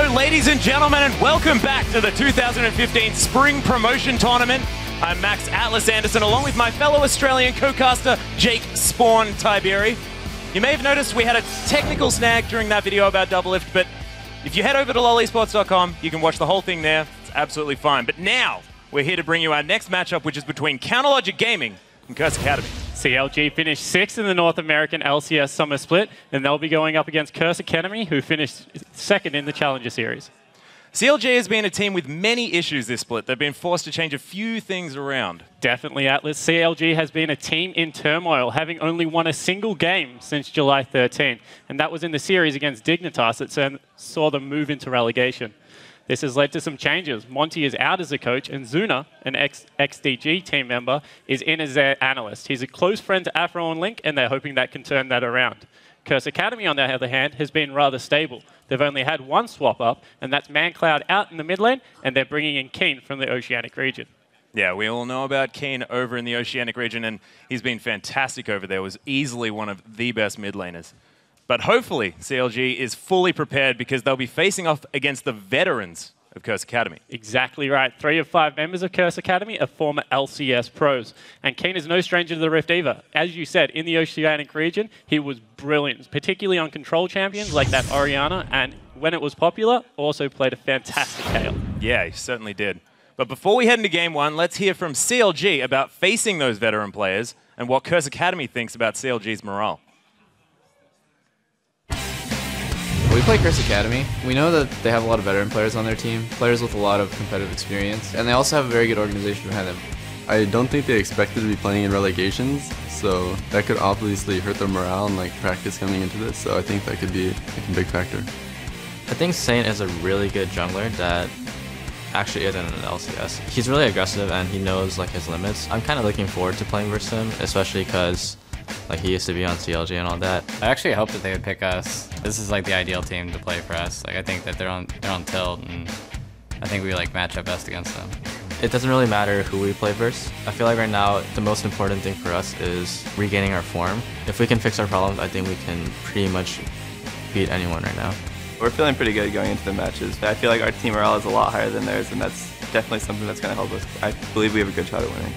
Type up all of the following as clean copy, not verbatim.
Hello, ladies and gentlemen, and welcome back to the 2015 Spring Promotion Tournament. I'm Max Atlas Anderson, along with my fellow Australian co-caster, Jake Spawn Tiberi. You may have noticed we had a technical snag during that video about Doublelift, but if you head over to lolesports.com, you can watch the whole thing there. It's absolutely fine. But now, we're here to bring you our next matchup, which is between Counterlogic Gaming and Curse Academy. CLG finished 6th in the North American LCS Summer Split, and they'll be going up against Curse Academy, who finished 2nd in the Challenger Series. CLG has been a team with many issues this split. They've been forced to change a few things around. Definitely, Atlas. CLG has been a team in turmoil, having only won a single game since July 13, and that was in the series against Dignitas that saw them move into relegation. This has led to some changes. Monty is out as a coach, and Zuna, an XDG team member, is in as their analyst. He's a close friend to Afro and Link, and they're hoping that can turn that around. Curse Academy, on the other hand, has been rather stable. They've only had one swap up, and that's ManCloud out in the mid lane, and they're bringing in Keen from the Oceanic region. Yeah, we all know about Keen over in the Oceanic region, and he's been fantastic over there. Was easily one of the best mid laners. But hopefully, CLG is fully prepared because they'll be facing off against the veterans of Curse Academy. Exactly right. 3 of 5 members of Curse Academy are former LCS pros. And Keen is no stranger to the Rift either. As you said, in the Oceanic region, he was brilliant, particularly on control champions like that Orianna, and when it was popular, also played a fantastic Kayle. Yeah, he certainly did. But before we head into Game 1, let's hear from CLG about facing those veteran players and what Curse Academy thinks about CLG's morale. We play Curse Academy. We know that they have a lot of veteran players on their team, players with a lot of competitive experience, and they also have a very good organization behind them. I don't think they expected to be playing in relegations, so that could obviously hurt their morale and practice coming into this, so I think that could be a big factor. I think Saint is a really good jungler that actually isn't an LCS. He's really aggressive and he knows his limits. I'm kind of looking forward to playing versus him, especially because he used to be on CLG and all that. I actually hope that they would pick us. This is the ideal team to play for us. I think that they're on tilt, and I think we match up best against them. It doesn't really matter who we play versus. I feel like right now the most important thing for us is regaining our form. If we can fix our problems, I think we can pretty much beat anyone right now. We're feeling pretty good going into the matches. I feel like our team morale is a lot higher than theirs, and that's definitely something that's going to help us. I believe we have a good shot at winning.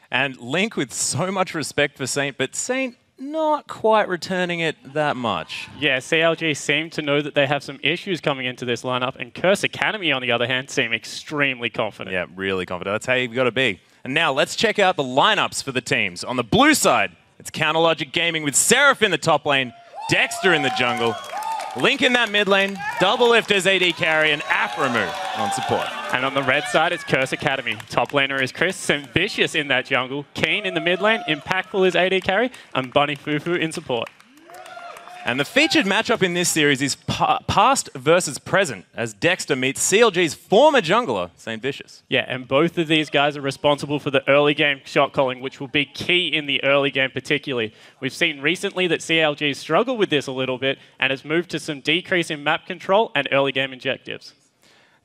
And Link with so much respect for Saint, but Saint not quite returning it that much. Yeah, CLG seem to know that they have some issues coming into this lineup, and Curse Academy, on the other hand, seem extremely confident. Yeah, really confident. That's how you've got to be. And now let's check out the lineups for the teams. On the blue side, it's Counterlogic Gaming with Seraph in the top lane, Dexter in the jungle, Link in that mid lane, Doublelift as AD carry, and Aframu on support. And on the red side, it's Curse Academy. Top laner is Chris, Vicious in that jungle, Keen in the mid lane, Impactful is AD carry, and Bunny Fufu in support. And the featured matchup in this series is past versus present, as Dexter meets CLG's former jungler, St. Vicious. Yeah, and both of these guys are responsible for the early game shot calling, which will be key in the early game particularly. We've seen recently that CLG struggled with this a little bit and has moved to some decrease in map control and early game objectives.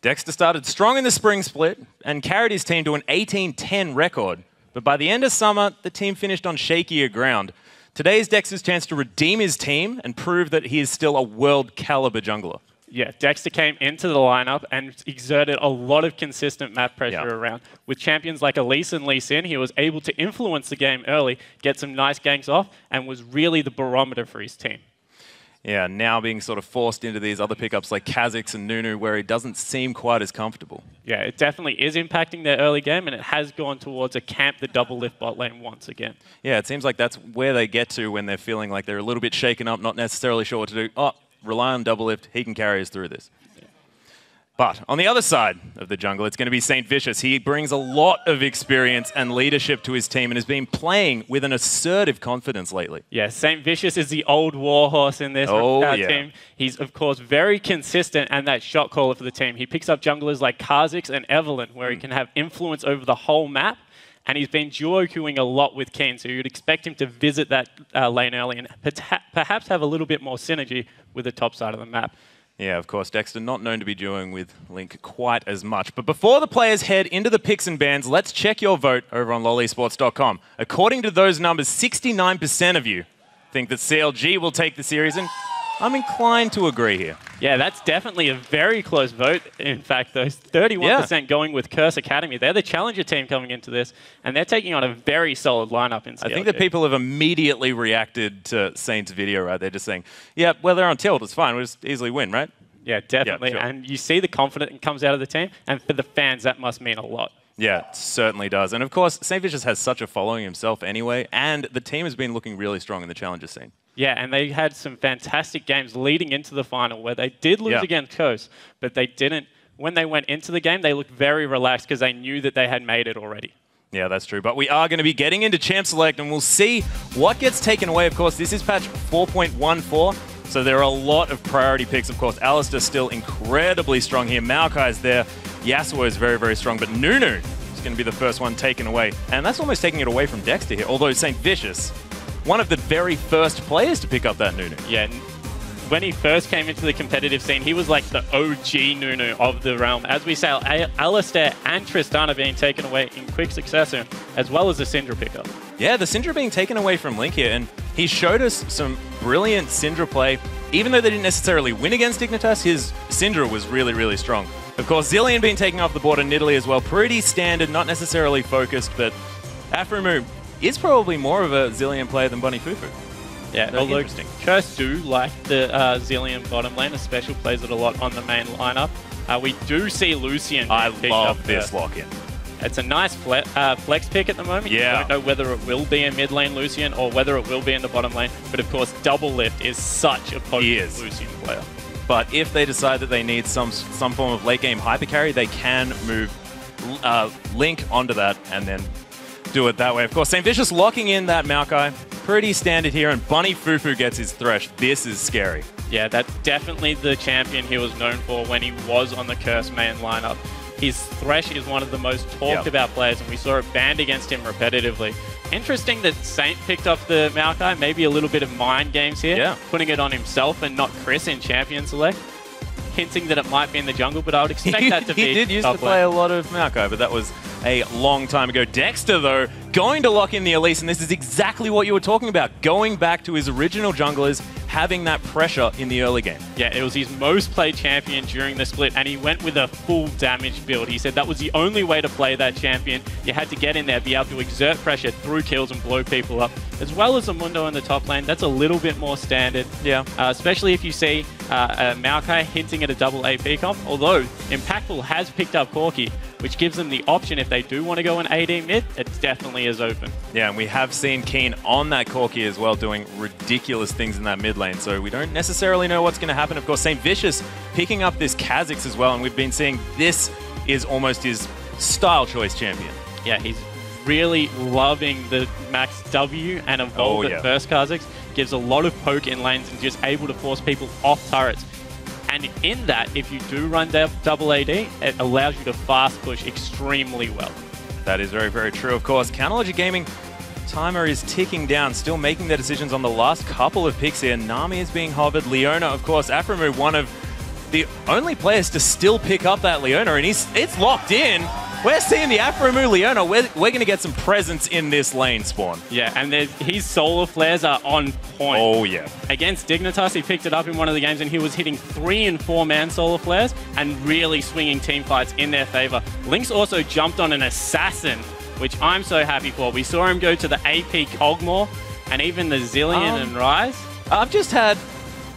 Dexter started strong in the spring split and carried his team to an 18-10 record. But by the end of summer, the team finished on shakier ground. Today is Dexter's chance to redeem his team and prove that he is still a world-caliber jungler. Yeah, Dexter came into the lineup and exerted a lot of consistent map pressure around. With champions like Elise and Lee Sin, he was able to influence the game early, get some nice ganks off, and was really the barometer for his team. Yeah, now being sort of forced into these other pickups like Kha'Zix and Nunu, where he doesn't seem quite as comfortable. Yeah, it definitely is impacting their early game, and it has gone towards a camp the Doublelift bot lane once again. Yeah, it seems like that's where they get to when they're feeling like they're a little bit shaken up, not necessarily sure what to do. Oh, rely on Doublelift, he can carry us through this. But on the other side of the jungle, it's going to be St. Vicious. He brings a lot of experience and leadership to his team and has been playing with an assertive confidence lately. Yeah, St. Vicious is the old warhorse in this team. He's, of course, very consistent and that shot caller for the team. He picks up junglers like Kha'Zix and Evelyn, where he can have influence over the whole map. And he's been duo queuing a lot with Keen, so you'd expect him to visit that lane early and perhaps have a little bit more synergy with the top side of the map. Yeah, of course, Dexter not known to be duoing with Link quite as much. But before the players head into the picks and bans, let's check your vote over on lolesports.com. According to those numbers, 69% of you think that CLG will take the series, and I'm inclined to agree here. Yeah, that's definitely a very close vote. In fact, those 31% going with Curse Academy. They're the challenger team coming into this, and they're taking on a very solid lineup in CLG. I think that people have immediately reacted to Saint's video, right? They're just saying, yeah, well, they're on tilt. It's fine. We'll just easily win, right? Yeah, definitely. Yeah, sure. And you see the confidence that comes out of the team, and for the fans, that must mean a lot. Yeah, it certainly does. And of course, St. Vicious has such a following himself anyway, and the team has been looking really strong in the challenger scene. Yeah, and they had some fantastic games leading into the final where they did lose against Coast, but they didn't. When they went into the game, they looked very relaxed because they knew that they had made it already. Yeah, that's true. But we are going to be getting into Champ Select, and we'll see what gets taken away. Of course, this is patch 4.14, so there are a lot of priority picks. Of course, Alistair's still incredibly strong here. Maokai's there. Yasuo is very, very strong, but Nunu is going to be the first one taken away. And that's almost taking it away from Dexter here, although St. Vicious, one of the very first players to pick up that Nunu. Yeah, when he first came into the competitive scene, he was like the OG Nunu of the realm. As we say, Alistair and Tristana being taken away in quick succession, as well as the Syndra pickup. Yeah, the Syndra being taken away from Link here, and he showed us some brilliant Syndra play. Even though they didn't necessarily win against Dignitas, his Syndra was really, really strong. Of course, Zilean being taken off the board in Nidalee as well. Pretty standard, not necessarily focused, but Aphromoo is probably more of a Zilean player than Bunny Fufu. Yeah, although Curse do like the Zilean bottom lane, especially plays it a lot on the main lineup. We do see Lucian. I love this lock-in. It's a nice flex pick at the moment. Yeah. You don't know whether it will be a mid lane Lucian or whether it will be in the bottom lane. But of course, Double Lift is such a potent Lucian player. But if they decide that they need some form of late game hyper carry, they can move Link onto that and then do it that way. Of course, St. Vicious locking in that Maokai. Pretty standard here, and Bunny Fufu gets his Thresh. This is scary. Yeah, that's definitely the champion he was known for when he was on the Curse main lineup. His Thresh is one of the most talked about players, and we saw it banned against him repetitively. Interesting that Saint picked up the Maokai, maybe a little bit of mind games here, putting it on himself and not Chris in Champion Select, hinting that it might be in the jungle, but I would expect that to be He did used to play a lot of Maokai, but that was a long time ago. Dexter, though, going to lock in the Elise, and this is exactly what you were talking about, going back to his original junglers, having that pressure in the early game. Yeah, it was his most played champion during the split, and he went with a full damage build. He said that was the only way to play that champion. You had to get in there, be able to exert pressure through kills and blow people up, as well as a Mundo in the top lane. That's a little bit more standard. Yeah. Especially if you see Maokai hinting at a double AP comp, although Impactful has picked up Corki, which gives them the option if they do want to go an AD mid, it definitely is open. Yeah, and we have seen Keen on that Corki as well, doing ridiculous things in that mid lane, so we don't necessarily know what's going to happen. Of course, St. Vicious picking up this Kha'Zix as well, and we've been seeing this is almost his style choice champion. Yeah, he's really loving the max W and evolve at first Kha'Zix. Gives a lot of poke in lanes and just able to force people off turrets. And in that, if you do run double AD, it allows you to fast push extremely well. That is very, very true. Of course, Counterlogic Gaming timer is ticking down, still making their decisions on the last couple of picks here. Nami is being hovered. Leona, of course, Aphromoo, one of the only players to still pick up that Leona, and it's locked in. We're seeing the Aphromoo Leona. We're going to get some presence in this lane, Spawn. Yeah, and his solar flares are on point. Oh, yeah. Against Dignitas, he picked it up in one of the games, and he was hitting 3- and 4-man solar flares and really swinging team fights in their favor. Lynx also jumped on an Assassin, which I'm so happy for. We saw him go to the AP Cogmore and even the Zilean and Rise. I've just had...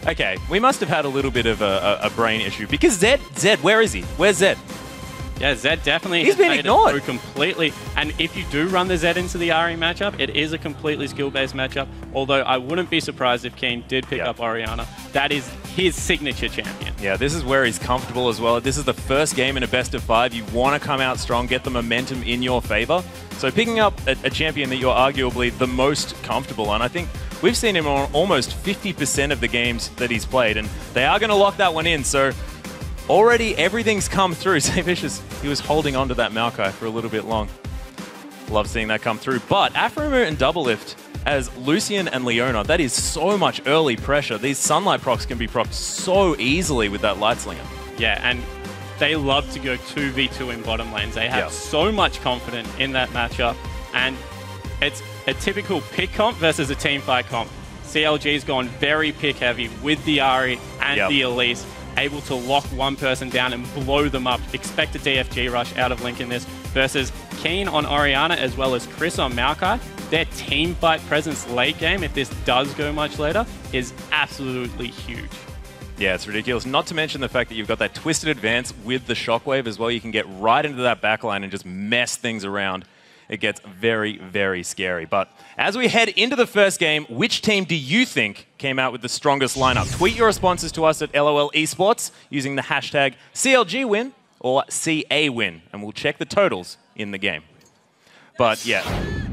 Okay, we must have had a little bit of a brain issue, because Zed, where is he? Where's Zed? Yeah, Zed definitely He's been ignored completely. And if you do run the Zed into the RE matchup, it is a completely skill-based matchup. Although I wouldn't be surprised if Keen did pick up Orianna. That is his signature champion. Yeah, this is where he's comfortable as well. This is the first game in a best of 5. You want to come out strong, get the momentum in your favor. So picking up a champion that you're arguably the most comfortable on, I think we've seen him on almost 50% of the games that he's played, and they are going to lock that one in. So already everything's come through. St. Vicious, he was holding on to that Maokai for a little bit long. Love seeing that come through. But Aphromoo and Double Lift as Lucian and Leona, that is so much early pressure. These Sunlight procs can be procced so easily with that Light Slinger. Yeah, and they love to go 2v2 in bottom lanes. They have so much confidence in that matchup. And it's a typical pick comp versus a team fight comp. CLG's gone very pick heavy with the Ari and the Elise, able to lock one person down and blow them up. Expect a DFG rush out of Link in this versus Keen on Orianna as well as Chris on Maokai. Their team fight presence late game, if this does go much later, is absolutely huge. Yeah, it's ridiculous. Not to mention the fact that you've got that twisted advance with the Shockwave as well. You can get right into that backline and just mess things around. It gets very, very scary. But as we head into the first game, which team do you think came out with the strongest lineup? Tweet your responses to us at LOL Esports using the hashtag CLGwin or CAwin, and we'll check the totals in the game. But yeah,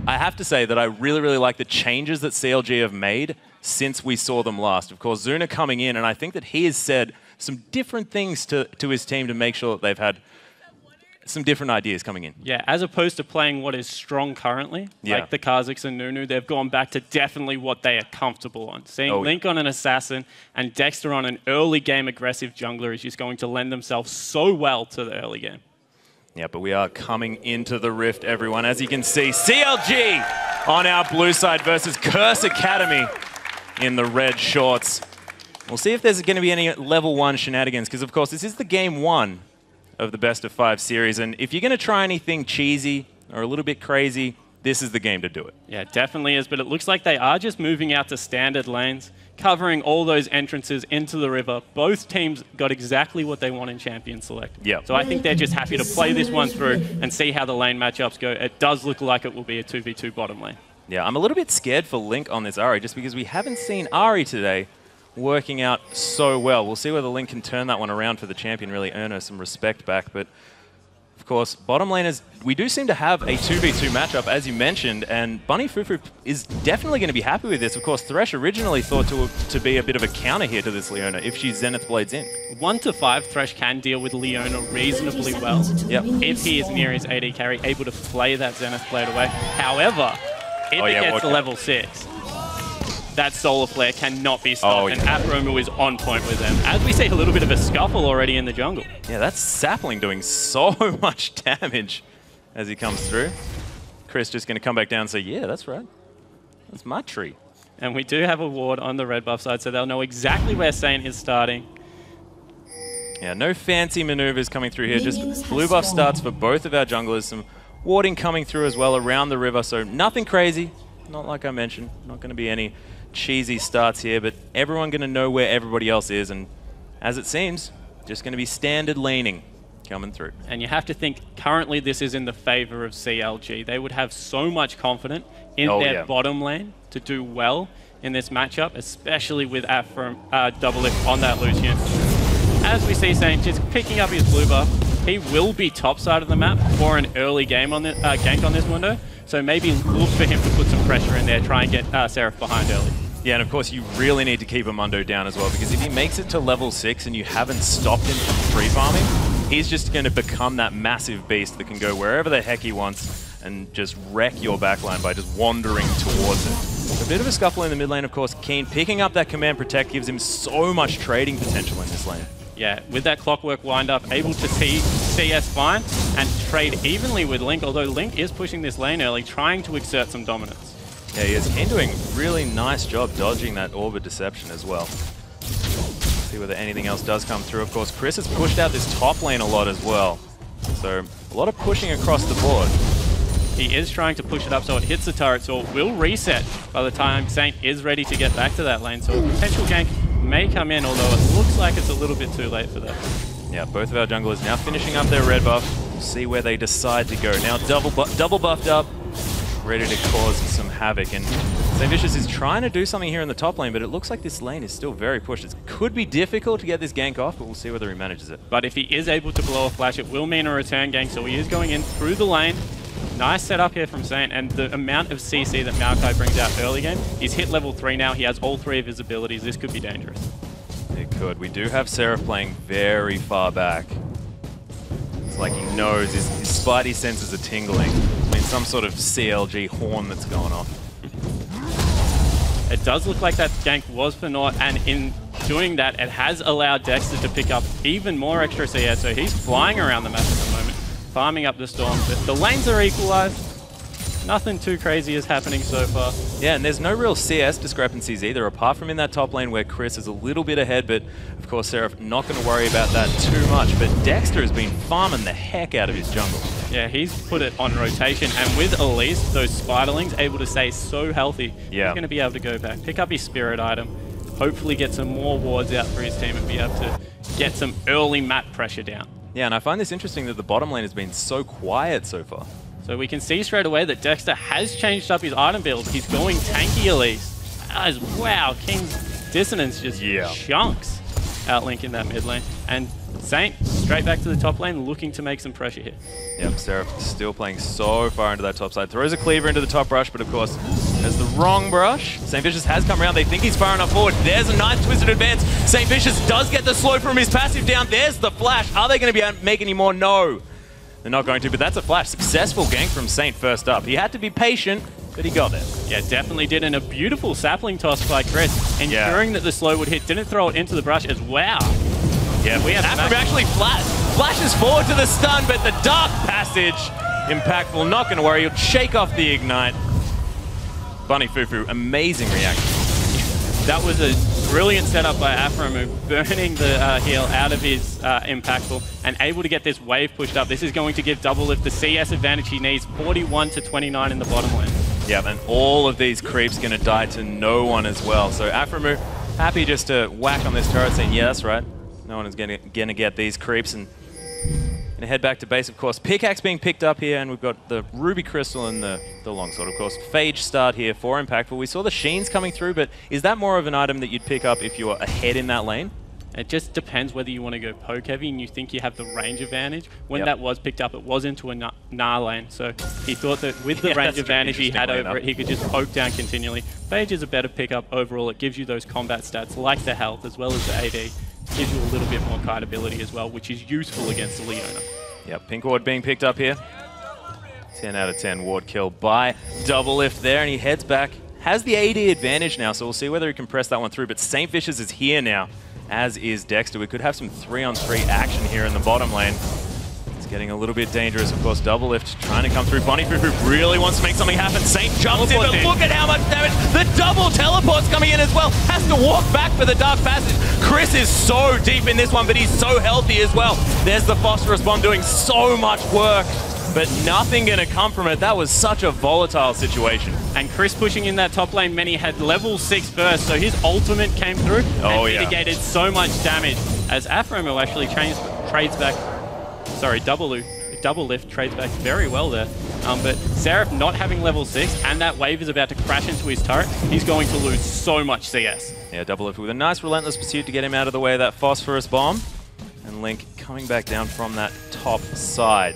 I have to say that I really, really like the changes that CLG have made since we saw them last. Of course, Zuna coming in, and I think that he has said some different things to his team to make sure that they've had some different ideas coming in. Yeah, as opposed to playing what is strong currently, like the Kha'Zix and Nunu, they've gone back to definitely what they are comfortable on. Seeing Link on an Assassin and Dexter on an early game aggressive jungler is just going to lend themselves so well to the early game. Yeah, but we are coming into the Rift, everyone. As you can see, CLG on our blue side versus Curse Academy in the red shorts. We'll see if there's going to be any level 1 shenanigans, because of course this is the game 1 of the best of 5 series, and if you're going to try anything cheesy or a little bit crazy, this is the game to do it. Yeah, it definitely is, but it looks like they are just moving out to standard lanes, covering all those entrances into the river. Both teams got exactly what they want in Champion Select. Yeah. So I think they're just happy to play this one through and see how the lane matchups go. It does look like it will be a 2v2 bottom lane. Yeah, I'm a little bit scared for Link on this Ahri, just because we haven't seen Ahri today working out so well. We'll see whether Link can turn that one around for the champion, really earn her some respect back. But of course, bottom laners, we do seem to have a 2v2 matchup, as you mentioned, and Bunny Fufu is definitely going to be happy with this. Of course, Thresh originally thought to be a bit of a counter here to this Leona if she Zenith Blades in. 1 to 5, Thresh can deal with Leona reasonably well. Yep. If he is near his AD carry, able to play that Zenith Blade away. However, if it gets to level 6, that Solar Flare cannot be stopped, and Aphromo is on point with them. As we see a little bit of a scuffle already in the jungle. Yeah, that's Sapling doing so much damage as he comes through. Chris just going to come back down and say, yeah, that's right. That's my tree. And we do have a ward on the red buff side, so they'll know exactly where Saint is starting. Yeah, no fancy maneuvers coming through here. Just blue buff starts for both of our junglers. Some warding coming through as well around the river, so nothing crazy. Not like I mentioned. Not going to be any cheesy starts here, but everyone going to know where everybody else is, and as it seems, just going to be standard laning coming through. And you have to think, currently this is in the favor of CLG. They would have so much confidence in their bottom lane to do well in this matchup, especially with double lift on that Lucian. As we see Saint just picking up his blue buff, he will be top side of the map for an early game on the, gank on this window. So maybe look for him to put some pressure in there, try and get Seraph behind early. Yeah, and of course you really need to keep Amundo down as well, because if he makes it to level 6 and you haven't stopped him from free farming, he's just going to become that massive beast that can go wherever the heck he wants and just wreck your backline by just wandering towards it. A bit of a scuffle in the mid lane, of course. Keen picking up that command protect gives him so much trading potential in this lane. Yeah, with that clockwork wind-up, able to see CS fine and trade evenly with Link, although Link is pushing this lane early, trying to exert some dominance. Yeah, he is. Keen doing a really nice job dodging that Orb of Deception as well. See whether anything else does come through. Of course, Chris has pushed out this top lane a lot as well. So, a lot of pushing across the board. He is trying to push it up so it hits the turret, so it will reset by the time Saint is ready to get back to that lane. So a potential gank may come in, although it looks like it's a little bit too late for that. Yeah, both of our junglers now finishing up their red buff. We'll see where they decide to go. Now double buffed up, ready to cause some havoc. And St. Vicious is trying to do something here in the top lane, but it looks like this lane is still very pushed. It could be difficult to get this gank off, but we'll see whether he manages it. But if he is able to blow a flash, it will mean a return gank, so he is going in through the lane. Nice setup here from Saint, and the amount of CC that Maokai brings out early game, he's hit level 3 now, he has all 3 of his abilities, this could be dangerous. It could. We do have Seraph playing very far back. It's like he knows, his spidey senses are tingling. I mean, some sort of CLG horn that's going off. It does look like that gank was for naught, and in doing that, it has allowed Dexter to pick up even more extra CS, so he's flying around the map at the moment, farming up the storm. But the lanes are equalized. Nothing too crazy is happening so far. Yeah, and there's no real CS discrepancies either, apart from in that top lane where Chris is a little bit ahead, but of course Seraph not going to worry about that too much. But Dexter has been farming the heck out of his jungle. Yeah, he's put it on rotation, and with Elise, those Spiderlings able to stay so healthy, he's going to be able to go back, pick up his spirit item, hopefully get some more wards out for his team and be able to get some early map pressure down. Yeah, and I find this interesting that the bottom lane has been so quiet so far. So we can see straight away that Dexter has changed up his item build. He's going tanky Elise. Wow, King's Dissonance just chunks Outlink in that mid lane. And Saint straight back to the top lane, looking to make some pressure here. Yep, Seraph still playing so far into that top side. Throws a cleaver into the top brush, but of course, there's the wrong brush. St. Vicious has come around. They think he's far enough forward. There's a nice twisted advance. St. Vicious does get the slow from his passive down. There's the flash. Are they going to be able to make any more? No. They're not going to, but that's a flash. Successful gank from Saint first up. He had to be patient, but he got there. Yeah, definitely did. And a beautiful sapling toss by Chris, ensuring that the slow would hit. Didn't throw it into the brush as well. Yeah, we have actually flashes forward to the stun, but the dark passage, impactful. Not going to worry. He'll shake off the ignite. Bunny Fufu, amazing reaction. That was a brilliant setup by Afromu, burning the heal out of his impactful and able to get this wave pushed up. This is going to give Doublelift the CS advantage he needs, 41 to 29 in the bottom lane. Yeah, and all of these creeps going to die to no one as well. So Afromu happy just to whack on this turret, saying, yeah, that's right. No one is going to get these creeps, and gonna head back to base, of course. Pickaxe being picked up here, and we've got the Ruby Crystal and the Longsword, of course. Phage start here for Impactful. We saw the Sheens coming through, but is that more of an item that you'd pick up if you were ahead in that lane? It just depends whether you want to go poke heavy and you think you have the range advantage. When that was picked up, it was into a Gnar lane, so he thought that with the range advantage he had over it, he could just poke down continually. Phage is a better pickup overall. It gives you those combat stats like the health as well as the AD. Gives you a little bit more kite ability as well, which is useful against the Leona. Yep, Pink Ward being picked up here. 10 out of 10 ward kill by Doublelift there, and he heads back. Has the AD advantage now, so we'll see whether he can press that one through, but St. Vicious is here now, as is Dexter. We could have some 3-on-3 action here in the bottom lane. It's getting a little bit dangerous, of course. Doublelift trying to come through. Bunny Fufu really wants to make something happen. Saint jumps in, but look at how much damage. The double teleport's coming in as well. Has to walk back for the Dark Passage. Chris is so deep in this one, but he's so healthy as well. There's the Phosphorus Bomb doing so much work, but nothing going to come from it. That was such a volatile situation. And Chris pushing in that top lane, Many had level 6 burst, so his ultimate came through and mitigated so much damage. As Afromo actually trades back, sorry, Doublelift trades back very well there. But Seraph not having level 6 and that wave is about to crash into his turret, he's going to lose so much CS. Yeah, Doublelift with a nice relentless pursuit to get him out of the way of that Phosphorus Bomb. And Link coming back down from that top side.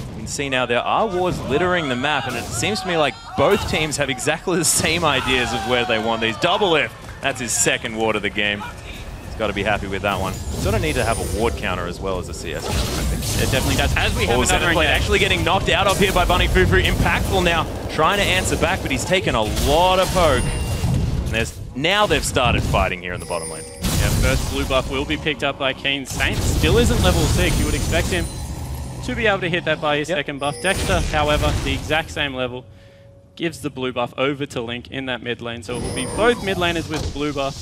You can see now there are wards littering the map, and it seems to me like both teams have exactly the same ideas of where they want these. Doublelift, that's his second ward of the game. He's got to be happy with that one. Sort of need to have a ward counter as well as a CS counter, I think. It definitely does. As we have another play actually getting knocked out of here by Bunny Fufu. Impactful now, trying to answer back, but he's taken a lot of poke. And now they've started fighting here in the bottom lane. Yeah, first blue buff will be picked up by Keen. Saint still isn't level 6. You would expect him to be able to hit that by his second buff. Dexter, however, the exact same level, gives the blue buff over to Link in that mid lane. So it will be both mid laners with blue buff.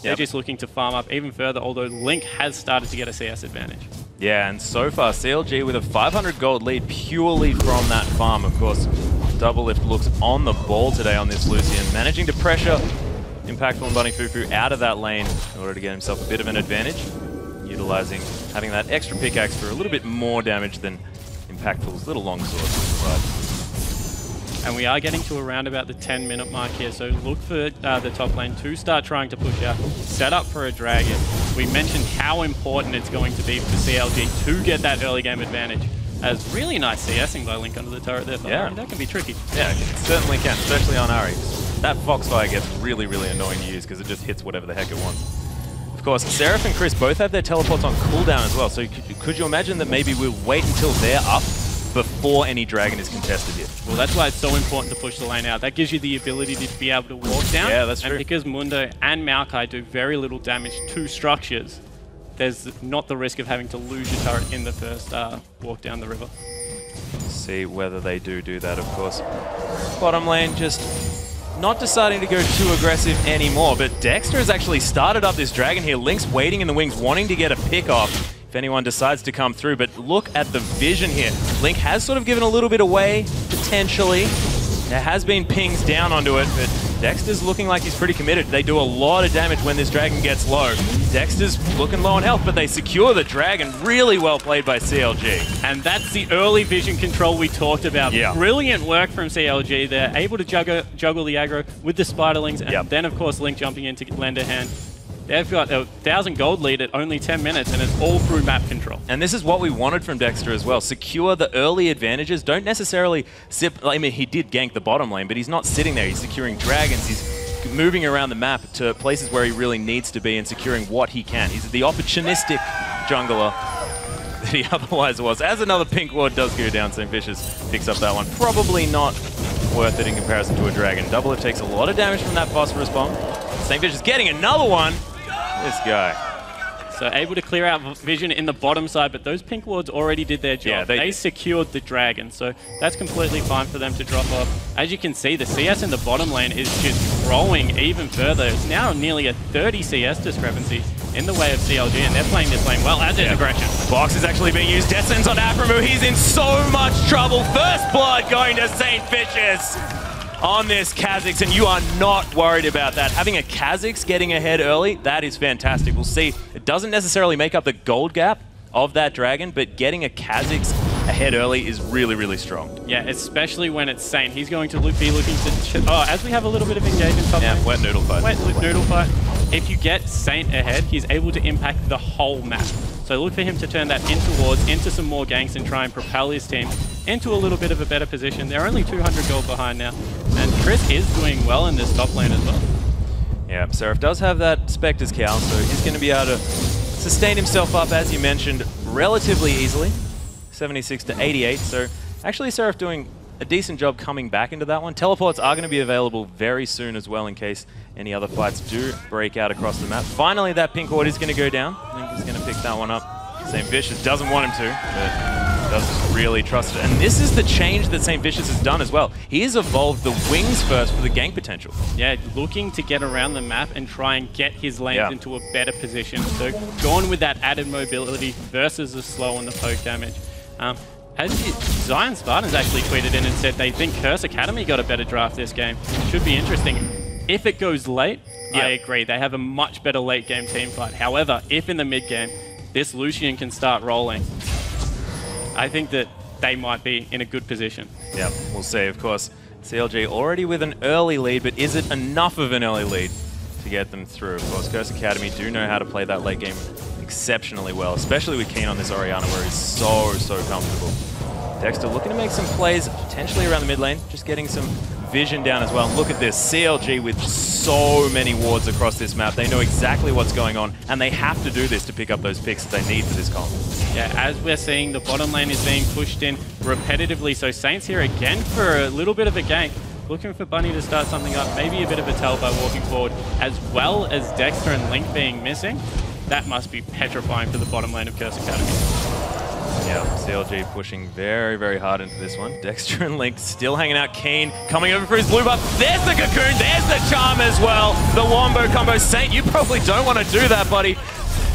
They're just looking to farm up even further, although Link has started to get a CS advantage. Yeah, and so far, CLG with a 500 gold lead purely from that farm. Of course, Doublelift looks on the ball today on this Lucian, managing to pressure Impactful and Bunny Fufu out of that lane in order to get himself a bit of an advantage, utilizing having that extra pickaxe for a little bit more damage than Impactful's little longsword. And we are getting to around about the 10-minute mark here, so look for the top lane to start trying to push out, set up for a dragon. We mentioned how important it's going to be for CLG to get that early game advantage. As really nice CSing by Link under the turret there. Ari. That can be tricky. Yeah, it certainly can, especially on Ari. That Foxfire gets really, really annoying to use because it just hits whatever the heck it wants. Of course, Seraph and Chris both have their teleports on cooldown as well, so could you imagine that maybe we'll wait until they're up before any dragon is contested here? Well, that's why it's so important to push the lane out. That gives you the ability to be able to walk down. Yeah, that's true. And because Mundo and Maokai do very little damage to structures, there's not the risk of having to lose your turret in the first walk down the river. See whether they do that, of course. Bottom lane just not deciding to go too aggressive anymore, but Dexter has actually started up this dragon here. Link's waiting in the wings, wanting to get a pick off if anyone decides to come through, but look at the vision here. Link has sort of given a little bit away, potentially. There has been pings down onto it, but Dexter's looking like he's pretty committed. They do a lot of damage when this dragon gets low. Dexter's looking low on health, but they secure the dragon. Really well played by CLG. And that's the early vision control we talked about. Yeah. Brilliant work from CLG. They're able to juggle the aggro with the spiderlings, and then, of course, Link jumping in to lend a hand. They've got a 1,000 gold lead at only 10 minutes, and it's all through map control. And this is what we wanted from Dexter as well. Secure the early advantages. Don't necessarily sit... I mean, he did gank the bottom lane, but he's not sitting there. He's securing dragons. He's moving around the map to places where he really needs to be and securing what he can. He's the opportunistic jungler that he otherwise was. As another pink ward does go down, St. Vicious picks up that one. Probably not worth it in comparison to a dragon. Double F takes a lot of damage from that phosphorus bomb. St. Vicious getting another one. This guy. So able to clear out vision in the bottom side, but those pink wards already did their job. Yeah, they secured the dragon, so that's completely fine for them to drop off. As you can see, the CS in the bottom lane is just growing even further. It's now nearly a 30 CS discrepancy in the way of CLG, and they're playing this lane well as is aggression. Box is actually being used. Descends on Aphromoo. He's in so much trouble. First blood going to St. Vicious on this Kha'Zix, and you are not worried about that. Having a Kha'Zix getting ahead early, that is fantastic. We'll see. It doesn't necessarily make up the gold gap of that dragon, but getting a Kha'Zix ahead early is really, really strong. Yeah, especially when it's Saint. He's going to be looking to... Oh, as we have a little bit of engagement top lane. Wet noodle fight. Wet noodle fight. If you get Saint ahead, he's able to impact the whole map. So look for him to turn that into wards, into some more ganks, and try and propel his team into a little bit of a better position. They're only 200 gold behind now. And Chris is doing well in this top lane as well. Yeah, Seraph does have that Spectre's cowl, so he's going to be able to sustain himself up, as you mentioned, relatively easily. 76 to 88, so actually Seraph doing a decent job coming back into that one. Teleports are going to be available very soon as well in case any other fights do break out across the map. Finally, that pink ward is going to go down. Link is going to pick that one up. St. Vicious doesn't want him to, but does really trust it. And this is the change that St. Vicious has done as well. He has evolved the wings first for the gank potential. Yeah, looking to get around the map and try and get his lanes into a better position. So going with that added mobility versus the slow on the poke damage. Zion Spartans actually tweeted in and said they think Curse Academy got a better draft this game. Should be interesting. If it goes late, I agree. They have a much better late game team fight. However, if in the mid game, this Lucian can start rolling, I think that they might be in a good position. Yeah, we'll see, of course. CLG already with an early lead, but is it enough of an early lead to get them through? Of course, Curse Academy do know how to play that late game exceptionally well, especially with Keen on this Orianna, where he's so comfortable. Dexter looking to make some plays potentially around the mid lane, just getting some vision down as well. And look at this, CLG with so many wards across this map. They know exactly what's going on, and they have to do this to pick up those picks that they need for this comp. Yeah, as we're seeing, the bottom lane is being pushed in repetitively. So Saints here again for a little bit of a gank. Looking for Bunny to start something up, maybe a bit of a tell by walking forward, as well as Dexter and Link being missing. That must be petrifying for the bottom lane of Curse Academy. Yeah, CLG pushing very hard into this one. Dexter and Link still hanging out. Keen coming over for his blue buff. There's the Cocoon, there's the Charm as well. The Wombo combo. Saint, you probably don't want to do that, buddy.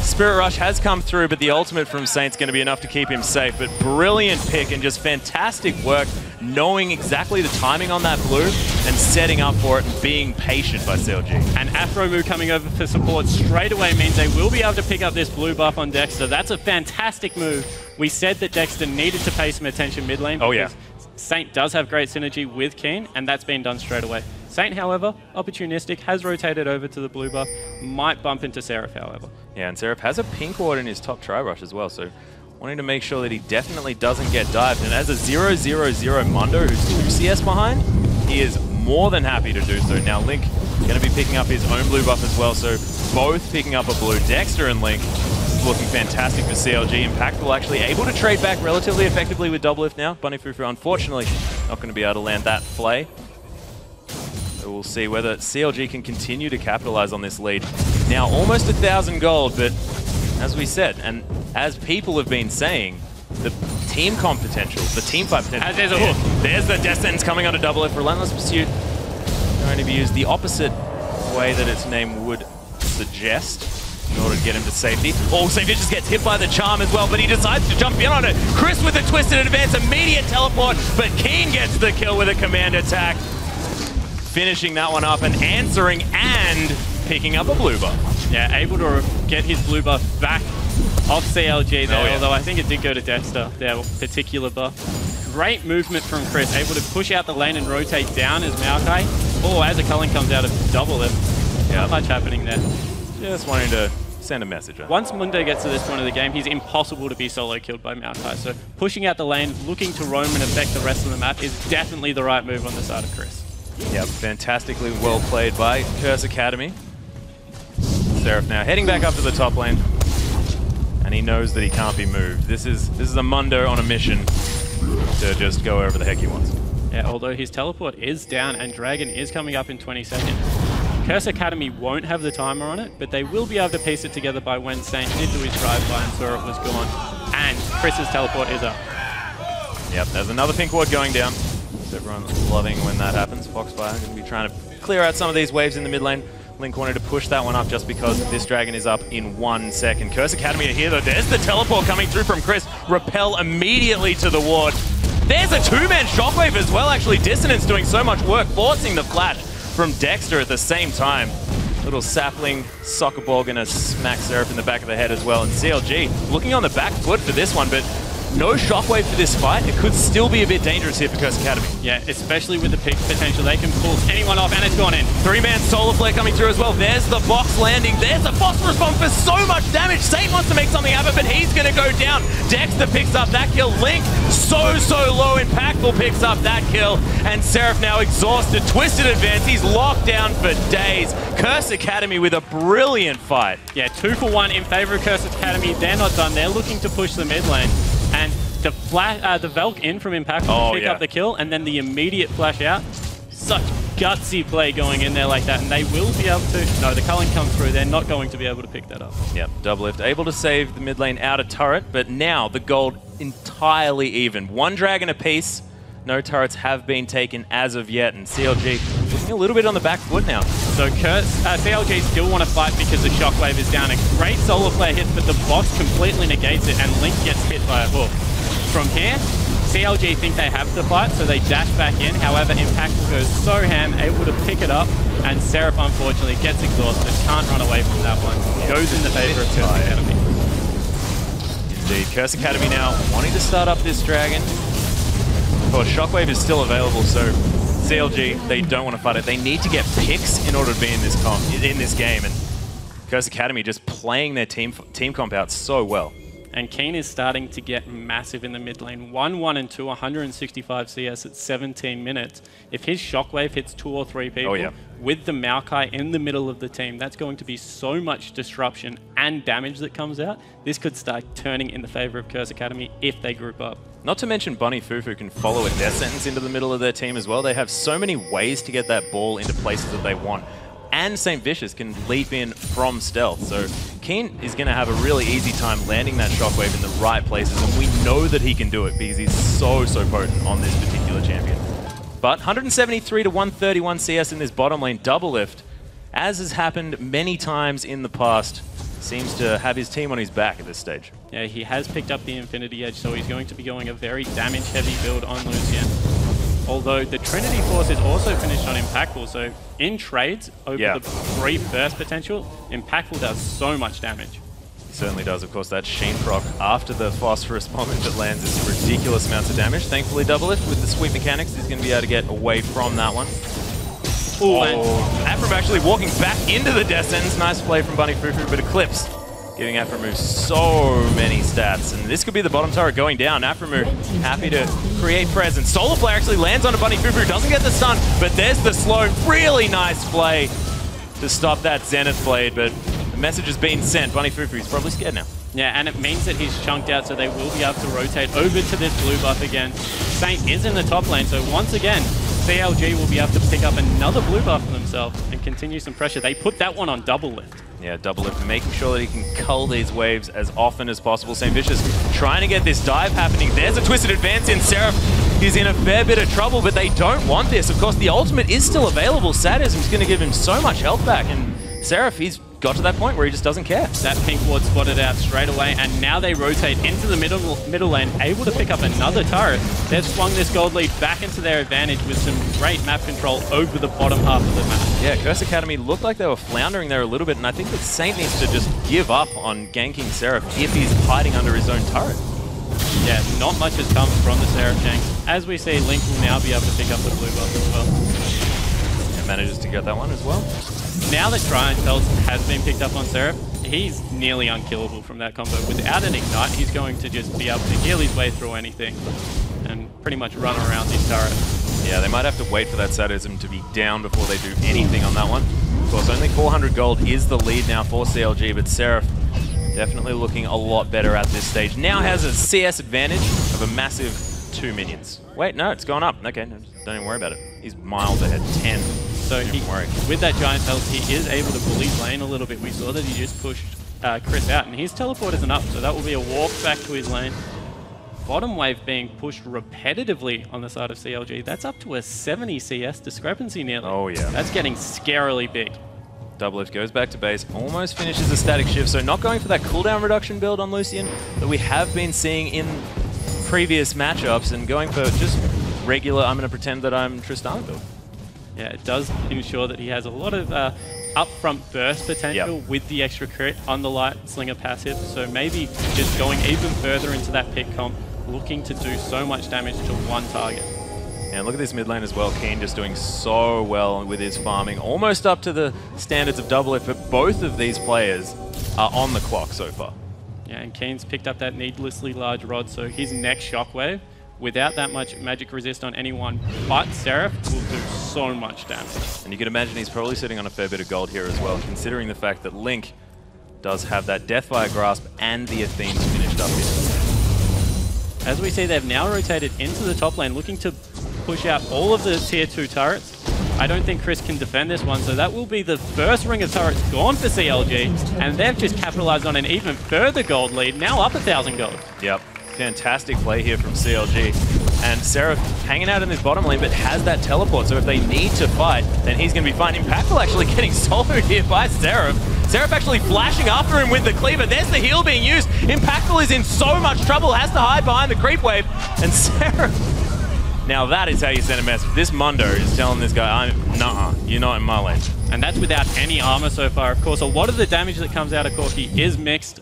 Spirit Rush has come through, but the ultimate from Saint's going to be enough to keep him safe. But brilliant pick and just fantastic work, knowing exactly the timing on that blue and setting up for it and being patient by CLG. And Aphromoo coming over for support straight away means they will be able to pick up this blue buff on Dexter. That's a fantastic move. We said that Dexter needed to pay some attention mid lane. Oh yeah. Saint does have great synergy with Keen, and that's been done straight away. Saint, however, opportunistic, has rotated over to the blue buff, might bump into Seraph, however. Yeah, and Seraph has a pink ward in his top tri-rush as well, so wanting to make sure that he definitely doesn't get dived. And as a 0-0-0 Mundo who's 2 CS behind, he is more than happy to do so. Now Link going to be picking up his own blue buff as well, so both picking up a blue. Dexter and Link looking fantastic for CLG. Impactful actually able to trade back relatively effectively with double lift now. Bunny Fufu unfortunately not going to be able to land that flay. So we'll see whether CLG can continue to capitalize on this lead. Now almost 1,000 gold, but as we said, and as people have been saying, the team comp potential, the team fight potential. There's a hook. There's the Death Sentence coming onto Double Lift. Relentless Pursuit going to be used the opposite way that its name would suggest in order to get him to safety. Oh, St. Vicious gets hit by the charm as well, but he decides to jump in on it. Chris with a twisted advance, immediate teleport, but Keen gets the kill with a command attack. Finishing that one up and answering and picking up a blue buff. Yeah, able to get his blue buff back off CLG there, although I think it did go to Dexter, their particular buff. Great movement from Chris, able to push out the lane and rotate down as Maokai. Oh, as a culling comes out of Double Lift. Not much happening there. Just wanting to send a message. Once Mundo gets to this point of the game, he's impossible to be solo killed by Maokai. So pushing out the lane, looking to roam and affect the rest of the map is definitely the right move on the side of Chris. Yep, fantastically well played by Curse Academy. Seraph now heading back up to the top lane. And he knows that he can't be moved. This is a Mundo on a mission to just go wherever the heck he wants. Yeah, although his teleport is down and Dragon is coming up in 20 seconds. Curse Academy won't have the timer on it, but they will be able to piece it together by when Saint did do his drive-by and saw it was gone. And Chris's teleport is up. Yep, there's another pink ward going down. So everyone's loving when that happens. Foxfire going to be trying to clear out some of these waves in the mid lane. Link wanted to push that one up just because this dragon is up in 1 second. Curse Academy are here though. There's the teleport coming through from Chris. Repel immediately to the ward. There's a two-man shockwave as well, actually. Dissonance doing so much work, forcing the flash from Dexter at the same time. Little sapling soccer ball gonna smack Seraph in the back of the head as well. And CLG looking on the back foot for this one, but no shockwave for this fight. It could still be a bit dangerous here for Curse Academy. Yeah, especially with the pick potential. They can pull anyone off, and it's gone in. Three-man solar flare coming through as well. There's the box landing. There's the phosphorus bomb for so much damage. Saint wants to make something happen, but he's going to go down. Dexter picks up that kill. Link, so low. Impactful picks up that kill. And Seraph now exhausted. Twisted advance. He's locked down for days. Curse Academy with a brilliant fight. Yeah, 2 for 1 in favor of Curse Academy. They're not done. They're looking to push the mid lane. And the Velk in from Impact to pick up the kill, and then the immediate flash out. Such gutsy play going in there like that, and they will be able to... No, the culling comes through. They're not going to be able to pick that up. Yep, Double Lift able to save the mid lane out of turret, but now the gold entirely even. 1 dragon apiece. No turrets have been taken as of yet, and CLG looking a little bit on the back foot now. So CLG still want to fight because the shockwave is down. A great solar flare hits, but the box completely negates it, and Link gets hit by a hook. From here, CLG think they have the fight, so they dash back in. However, Impactful goes so ham, able to pick it up, and Seraph unfortunately gets exhausted, can't run away from that one. Goes in the favor of Curse Academy. Indeed, Curse Academy now wanting to start up this dragon. Of course, Shockwave is still available, so CLG, they don't want to fight it. They need to get picks in order to be in this game, and Curse Academy just playing their team comp out so well. And Keen is starting to get massive in the mid lane. 1, 2, 165 CS at 17 minutes. If his Shockwave hits 2 or 3 people, with the Maokai in the middle of the team, that's going to be so much disruption and damage that comes out. This could start turning in the favor of Curse Academy if they group up. Not to mention Bunny Fufu can follow a Death Sentence into the middle of their team as well. They have so many ways to get that ball into places that they want. And St. Vicious can leap in from stealth. So Keen is going to have a really easy time landing that Shockwave in the right places, and we know that he can do it because he's so potent on this particular champion. But 173 to 131 CS in this bottom lane Double Lift, as has happened many times in the past, seems to have his team on his back at this stage. Yeah, he has picked up the Infinity Edge, so he's going to be going a very damage-heavy build on Lucian. Although the Trinity Force is also finished on Impactful, so in trades, over the 3 burst potential, Impactful does so much damage. He certainly does. Of course, that Sheen proc after the Phosphorus Bomb that lands is ridiculous amounts of damage. Thankfully, Double Lift with the sweep mechanics is going to be able to get away from that one. Oh, Afram actually walking back into the Death Sentence. Nice play from Bunny Fufu, but Eclipse giving Aframu so many stats. And this could be the bottom turret going down. Aframu happy to create presence. Solar Flare actually lands onto Bunny Fufu, doesn't get the stun, but there's the slow. Really nice play to stop that Zenith Blade, but the message has been sent. Bunny Fufu's probably scared now. Yeah, and it means that he's chunked out, so they will be able to rotate over to this blue buff again. Saint is in the top lane, so once again, CLG will be able to pick up another blue buff for themselves and continue some pressure. They put that one on Double Lift. Yeah, Double Lift making sure that he can cull these waves as often as possible. St. Vicious trying to get this dive happening. There's a twisted advance in. Seraph is in a fair bit of trouble, but they don't want this. Of course, the ultimate is still available. Sadism's going to give him so much health back, and Seraph, he's got to that point where he just doesn't care. That pink ward spotted out straight away, and now they rotate into the middle lane, able to pick up another turret. They've swung this gold lead back into their advantage with some great map control over the bottom half of the map. Yeah, Curse Academy looked like they were floundering there a little bit, and I think that Saint needs to just give up on ganking Seraph if he's hiding under his own turret. Yeah, not much has come from the Seraph gank. As we see, Link will now be able to pick up the blue buff as well. And manages to get that one as well. Now that Giant Health has been picked up on Seraph, he's nearly unkillable from that combo. Without an Ignite, he's going to just be able to heal his way through anything and pretty much run around these turrets. Yeah, they might have to wait for that Sadism to be down before they do anything on that one. Of course, only 400 gold is the lead now for CLG, but Seraph definitely looking a lot better at this stage. Now has a CS advantage of a massive 2 minions. Wait, no, it's gone up. Okay, no, don't even worry about it. He's miles ahead, 10. So with that Giant Health, he is able to bully lane a little bit. We saw that he just pushed Chris out, and his teleport isn't up, so that will be a walk back to his lane. Bottom wave being pushed repetitively on the side of CLG. That's up to a 70 CS discrepancy nearly. Oh yeah. That's getting scarily big. Double Lift goes back to base, almost finishes the static shift, so not going for that cooldown reduction build on Lucian that we have been seeing in previous matchups, and going for just regular, I'm going to pretend that I'm Tristana build. Yeah, it does ensure that he has a lot of upfront burst potential with the extra crit on the Light Slinger passive, so maybe just going even further into that pick comp, looking to do so much damage to one target. And look at this mid lane as well. Keen just doing so well with his farming, almost up to the standards of Double Lift, but both of these players are on the clock so far. Yeah, and Keen's picked up that needlessly large rod, so his next shockwave, without that much magic resist on anyone but Seraph, will do so much damage. And you can imagine he's probably sitting on a fair bit of gold here as well, considering the fact that Link does have that Deathfire Grasp and the Athenes finished up here. As we see, they've now rotated into the top lane, looking to push out all of the tier 2 turrets. I don't think Chris can defend this one, so that will be the first ring of turrets gone for CLG, and they've just capitalized on an even further gold lead, now up 1,000 gold. Yep. Fantastic play here from CLG. And Seraph hanging out in this bottom lane, but has that teleport, so if they need to fight, then he's going to be fine. Impactful actually getting soloed here by Seraph. Seraph actually flashing after him with the cleaver. There's the heal being used. Impactful is in so much trouble, has to hide behind the creep wave. And Seraph... Now that is how you send a message. This Mundo is telling this guy, nah, you're not in my lane. And that's without any armor so far. Of course, a lot of the damage that comes out of Corki is mixed.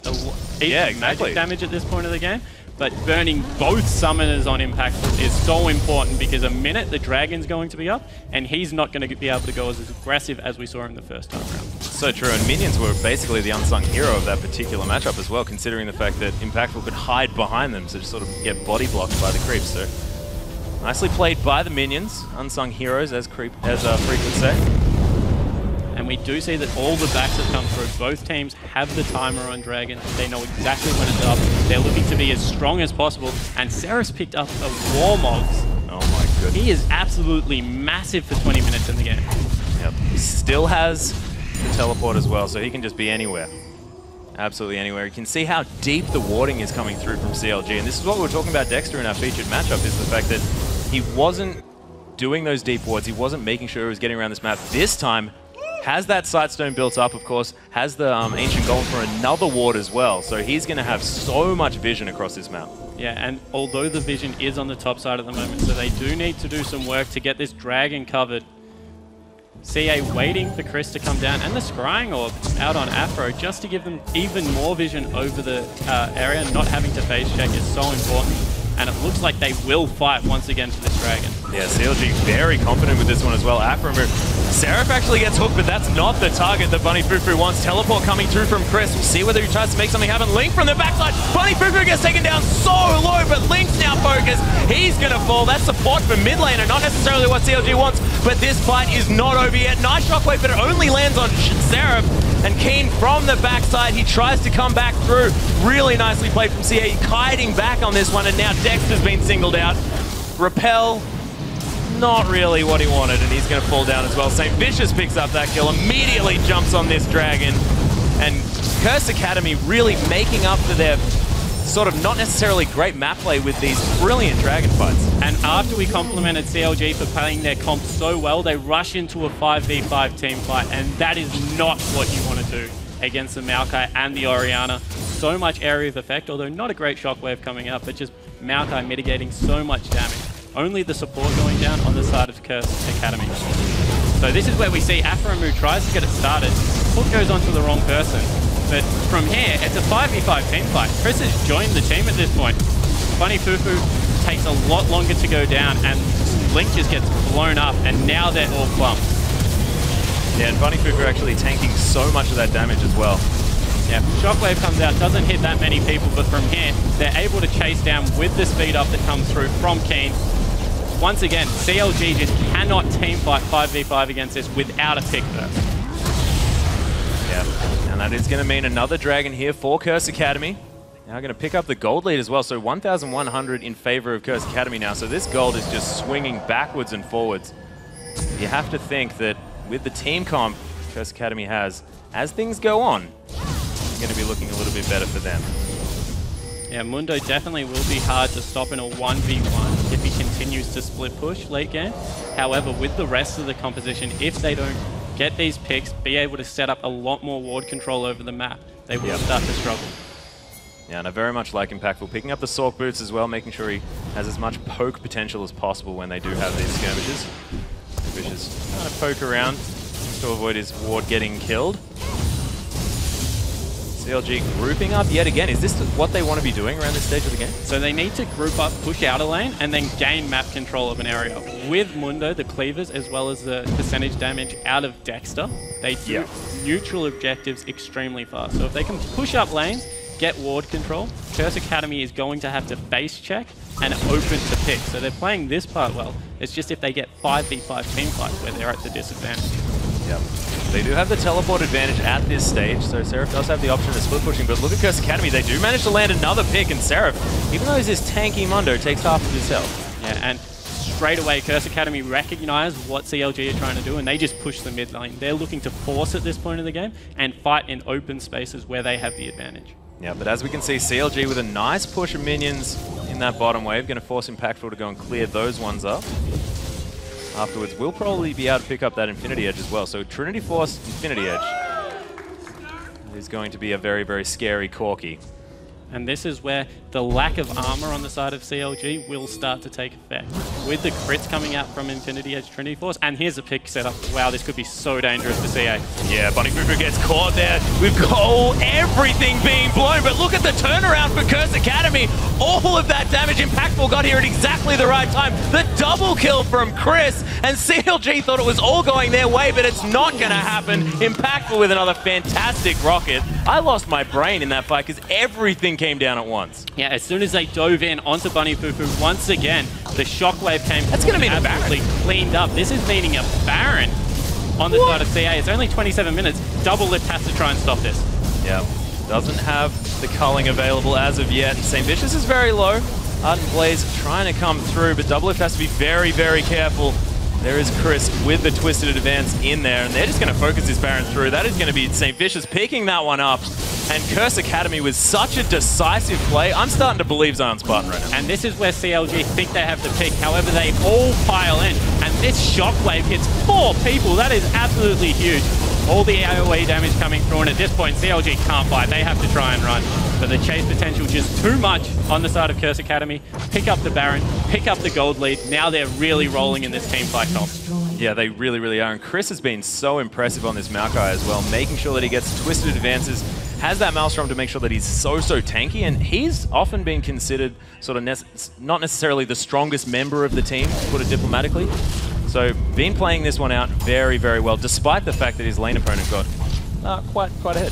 Yeah, exactly. Magic damage at this point of the game. But burning both summoners on Impactful is so important, because a minute the Dragon's going to be up, and he's not going to be able to go as aggressive as we saw him the first time around. So true, and Minions were basically the unsung hero of that particular matchup as well, considering the fact that Impactful could hide behind them to just sort of get body blocked by the creeps. So nicely played by the Minions, unsung heroes, as Freak would say. And we do see that all the backs that come through, both teams have the timer on Dragon. They know exactly when it's up. They're looking to be as strong as possible. And Seraph's picked up a Warmogs. Oh my goodness. He is absolutely massive for 20 minutes in the game. Yep. He still has the teleport as well, so he can just be anywhere. Absolutely anywhere. You can see how deep the warding is coming through from CLG. And this is what we were talking about Dexter in our featured matchup, is the fact that he wasn't doing those deep wards. He wasn't making sure he was getting around this map. This time, has that Sightstone built up, of course, has the Ancient Golem for another ward as well, so he's going to have so much vision across this map. Yeah, and although the vision is on the top side at the moment, so they do need to do some work to get this Dragon covered. CA waiting for Chris to come down, and the Scrying Orb out on Afro, just to give them even more vision over the area. Not having to phase check is so important. And it looks like they will fight once again for this Dragon. Yeah, CLG very confident with this one as well. Afro move. Seraph actually gets hooked, but that's not the target that Bunny Fufu wants. Teleport coming through from Chris. We'll see whether he tries to make something happen. Link from the backside. Bunny Fufu gets taken down so low, but Link's now focused. He's going to fall. That's support for mid laner, not necessarily what CLG wants, but this fight is not over yet. Nice shockwave, but it only lands on Seraph. And Keen from the backside, he tries to come back through. Really nicely played from CA, kiting back on this one, and now Dexter's been singled out. Repel, not really what he wanted, and he's going to fall down as well. St. Vicious picks up that kill, immediately jumps on this Dragon. And Curse Academy really making up for their sort of not necessarily great map play with these brilliant dragon fights. And after we complimented CLG for playing their comp so well, they rush into a 5v5 team fight, and that is not what you want to do against the Maokai and the Orianna. So much area of effect, although not a great shockwave coming out, but just Maokai mitigating so much damage. Only the support going down on the side of Curse Academy. So this is where we see Aframu tries to get it started. Hook goes onto the wrong person. But from here, it's a 5v5 team fight. Chris has joined the team at this point. Bunny Fufu takes a lot longer to go down, and Link just gets blown up, and now they're all clumped. Yeah, and Bunny Fufu actually tanking so much of that damage as well. Yeah, Shockwave comes out, doesn't hit that many people, but from here, they're able to chase down with the speed up that comes through from Keen. Once again, CLG just cannot team fight 5v5 against this without a pick first. Yeah, and that is going to mean another dragon here for Curse Academy. Now going to pick up the gold lead as well, so 1,100 in favor of Curse Academy now, so this gold is just swinging backwards and forwards. You have to think that with the team comp Curse Academy has, as things go on, it's going to be looking a little bit better for them. Yeah, Mundo definitely will be hard to stop in a 1v1 if he continues to split push late game. However, with the rest of the composition, if they don't get these picks, be able to set up a lot more ward control over the map, they will start to struggle. Yeah, and I very much like Impactful picking up the Sork boots as well, making sure he has as much poke potential as possible when they do have these skirmishes. Vicious trying to poke around to avoid his ward getting killed. CLG grouping up yet again. Is this what they want to be doing around this stage of the game? So they need to group up, push out a lane, and then gain map control of an area. With Mundo, the cleavers, as well as the percentage damage out of Dexter, they do neutral objectives extremely fast. So if they can push up lanes, get ward control, Curse Academy is going to have to face check and open to pick. So they're playing this part well. It's just if they get 5v5 team fights where they're at the disadvantage. Yep. They do have the teleport advantage at this stage, so Seraph does have the option of split pushing, but look at Curse Academy, they do manage to land another pick, and Seraph, even though he's this tanky Mundo, takes half of his health. Yeah, and straight away, Curse Academy recognize what CLG are trying to do, and they just push the mid lane. They're looking to force at this point in the game and fight in open spaces where they have the advantage. Yeah, but as we can see, CLG with a nice push of minions in that bottom wave, going to force Impactful to go and clear those ones up. Afterwards, we'll probably be able to pick up that Infinity Edge as well. So Trinity Force, Infinity Edge is going to be a very, very scary Corki. And this is where the lack of armor on the side of CLG will start to take effect. With the crits coming out from Infinity Edge Trinity Force, and here's a pick setup. Wow, this could be so dangerous for CA. Yeah, Bunny Fufu gets caught there. We've got everything being blown, but look at the turnaround for Curse Academy. All of that damage Impactful got here at exactly the right time. The double kill from Chris, and CLG thought it was all going their way, but it's not going to happen. Impactful with another fantastic rocket. I lost my brain in that fight because everything came down at once. Yeah, as soon as they dove in onto Bunny Fufu, once again, the shockwave came. That's going to mean absolutely cleaned up. This is meaning a Baron on the side of CA. It's only 27 minutes. Double Lift has to try and stop this. Yeah, doesn't have the culling available as of yet. St. Vicious is very low. Ardent Blaze trying to come through, but Double Lift has to be very, very careful. There is Chris with the Twisted Advance in there, and they're just going to focus this Baron through. That is going to be St. Vicious picking that one up. And Curse Academy with such a decisive play. I'm starting to believe Zion Spartan right now. And this is where CLG think they have the pick. However, they all pile in. And this shockwave hits 4 people. That is absolutely huge. All the AoE damage coming through. And at this point, CLG can't fight. They have to try and run. But the chase potential just too much on the side of Curse Academy. Pick up the Baron. Pick up the gold lead. Now they're really rolling in this team fight comp. Yeah, they really, really are. And Chris has been so impressive on this Maokai as well, making sure that he gets Twisted Advances, has that Maelstrom to make sure that he's so tanky, and he's often been considered sort of not necessarily the strongest member of the team, to put it diplomatically. So, been playing this one out very, very well, despite the fact that his lane opponent got quite ahead.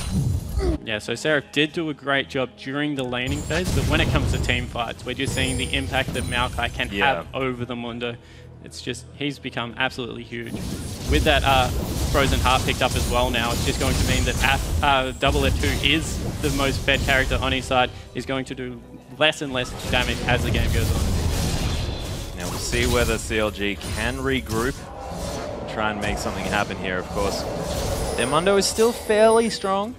Yeah, so Seraph did do a great job during the laning phase, but when it comes to team fights, we're just seeing the impact that Maokai can have over the Mundo. It's just, he's become absolutely huge. With that Frozen Heart picked up as well now, it's just going to mean that Double Lift, who is the most fed character on his side, is going to do less and less damage as the game goes on. Now we'll see whether CLG can regroup and try and make something happen here, of course. Their Mundo is still fairly strong,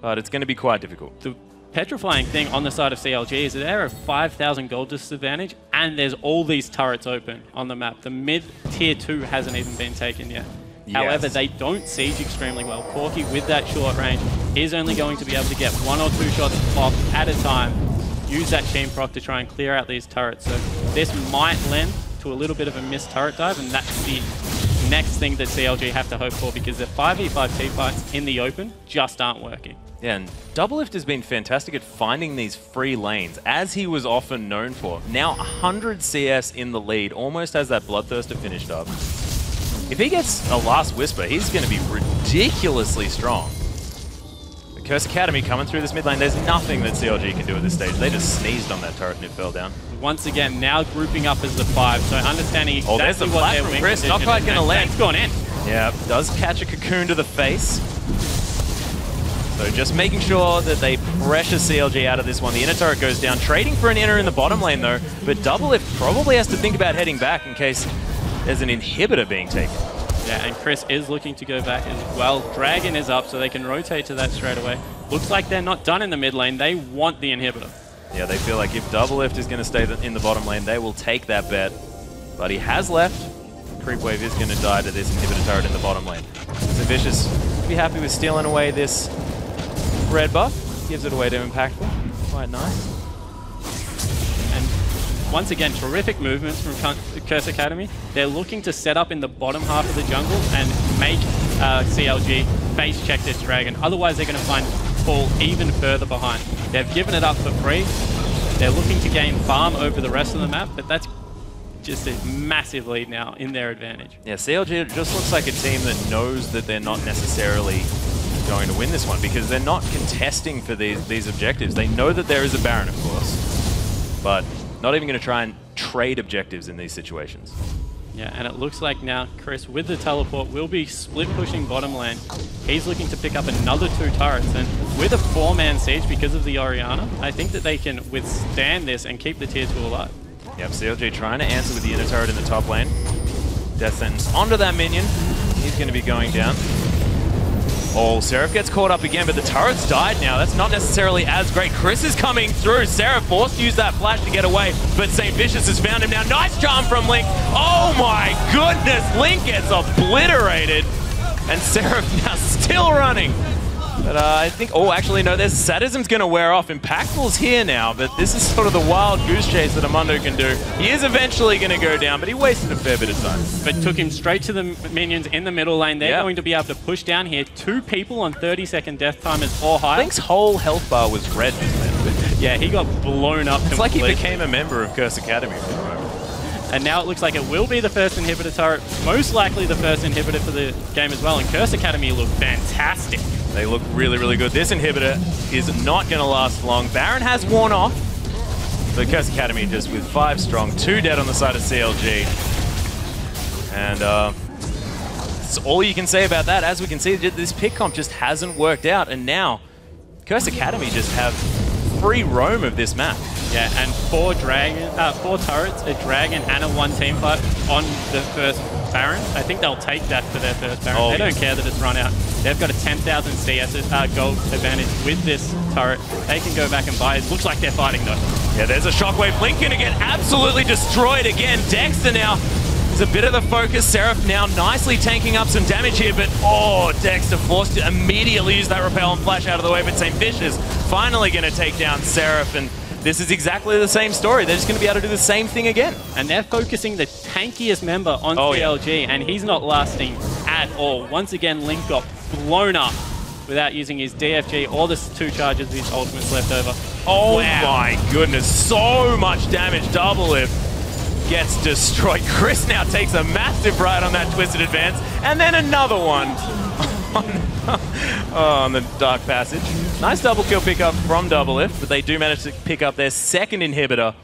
but it's going to be quite difficult. The petrifying thing on the side of CLG is that they're a 5,000 gold disadvantage, and there's all these turrets open on the map. The mid tier 2 hasn't even been taken yet. Yes. However, they don't siege extremely well. Corki, with that short range, is only going to be able to get 1 or 2 shots off at a time, use that chain proc to try and clear out these turrets. So this might lend to a little bit of a missed turret dive, and that's the next thing that CLG have to hope for, because the 5v5 team fights in the open just aren't working. Yeah, and Doublelift has been fantastic at finding these free lanes, as he was often known for. Now 100 CS in the lead, almost has that Bloodthirster finished up. If he gets a last Whisper, he's going to be ridiculously strong. The Curse Academy coming through this mid lane, there's nothing that CLG can do at this stage. They just sneezed on that turret and it fell down. Once again, now grouping up as the 5, so understanding exactly there's the what their flash from wing Chris, not position quite is. going to land. It's gone in. Yeah, does catch a cocoon to the face. So just making sure that they pressure CLG out of this one. The inner turret goes down, trading for an inner in the bottom lane though, but Doublelift probably has to think about heading back in case there's an inhibitor being taken. Yeah, and Chris is looking to go back as well. Dragon is up, so they can rotate to that straight away. Looks like they're not done in the mid lane. They want the inhibitor. Yeah, they feel like if Doublelift is going to stay in the bottom lane, they will take that bet. But he has left. Creep Wave is going to die to this inhibitor turret in the bottom lane. So Vicious will be happy with stealing away this red buff. Gives it away to Impactful. Quite nice. And once again, terrific movements from Curse Academy. They're looking to set up in the bottom half of the jungle and make CLG face check this dragon. Otherwise, they're going to fall even further behind. They've given it up for free. They're looking to gain farm over the rest of the map, but that's just a massive lead now in their advantage. Yeah, CLG just looks like a team that knows that they're not necessarily going to win this one because they're not contesting for these objectives. They know that there is a Baron, of course, but not even going to try and trade objectives in these situations. Yeah, and it looks like now Chris, with the teleport, will be split pushing bottom lane. He's looking to pick up another 2 turrets, and with a 4-man siege because of the Orianna, I think that they can withstand this and keep the tier 2 alive. Yep, CLG trying to answer with the inner turret in the top lane. Death Sentence onto that minion. He's going to be going down. Oh, Seraph gets caught up again, but the turret's died now. That's not necessarily as great. Chris is coming through. Seraph forced to use that flash to get away, but St. Vicious has found him now. Nice charm from Link. Oh my goodness, Link gets obliterated. And Seraph now still running. But I think, oh, actually, no, there's Sadism's going to wear off. Impactful's here now, but this is sort of the wild goose chase that Amundo can do. He is eventually going to go down, but he wasted a fair bit of time. But took him straight to the minions in the middle lane. They're going to be able to push down here. 2 people on 30-second death timers or higher. Link's whole health bar was red just then. Yeah, he got blown up It's like completely. he became a member of Curse Academy for the moment. And now it looks like it will be the first inhibitor turret, most likely the first inhibitor for the game as well. And Curse Academy look fantastic. They look really, really good. This inhibitor is not going to last long. Baron has worn off. The Curse Academy just with 5 strong, 2 dead on the side of CLG. And that's all you can say about that. As we can see, this pick comp just hasn't worked out. And now, Curse Academy just have free roam of this map. Yeah, and 4 turrets, a dragon, and a 1 team fight on the first Baron. I think they'll take that for their first Baron. They don't care that it's run out. They've got a 10,000 CS gold advantage with this turret. They can go back and buy. It looks like they're fighting though. Yeah, there's a Shockwave. Link gonna get absolutely destroyed again. Dexter now is a bit of the focus. Seraph now nicely tanking up some damage here, but oh, Dexter forced to immediately use that repel and flash out of the way, but St. Vicious finally gonna take down Seraph, and this is exactly the same story. They're just going to be able to do the same thing again. And they're focusing the tankiest member on CLG, and he's not lasting at all. Once again, Link got blown up without using his DFG or the 2 charges of his ultimates left over. Oh my goodness, so much damage. Doublelift gets destroyed. Chris now takes a massive ride on that Twisted Advance, and then another one on the Dark Passage. Nice double kill pickup from Doublelift, but they do manage to pick up their second inhibitor,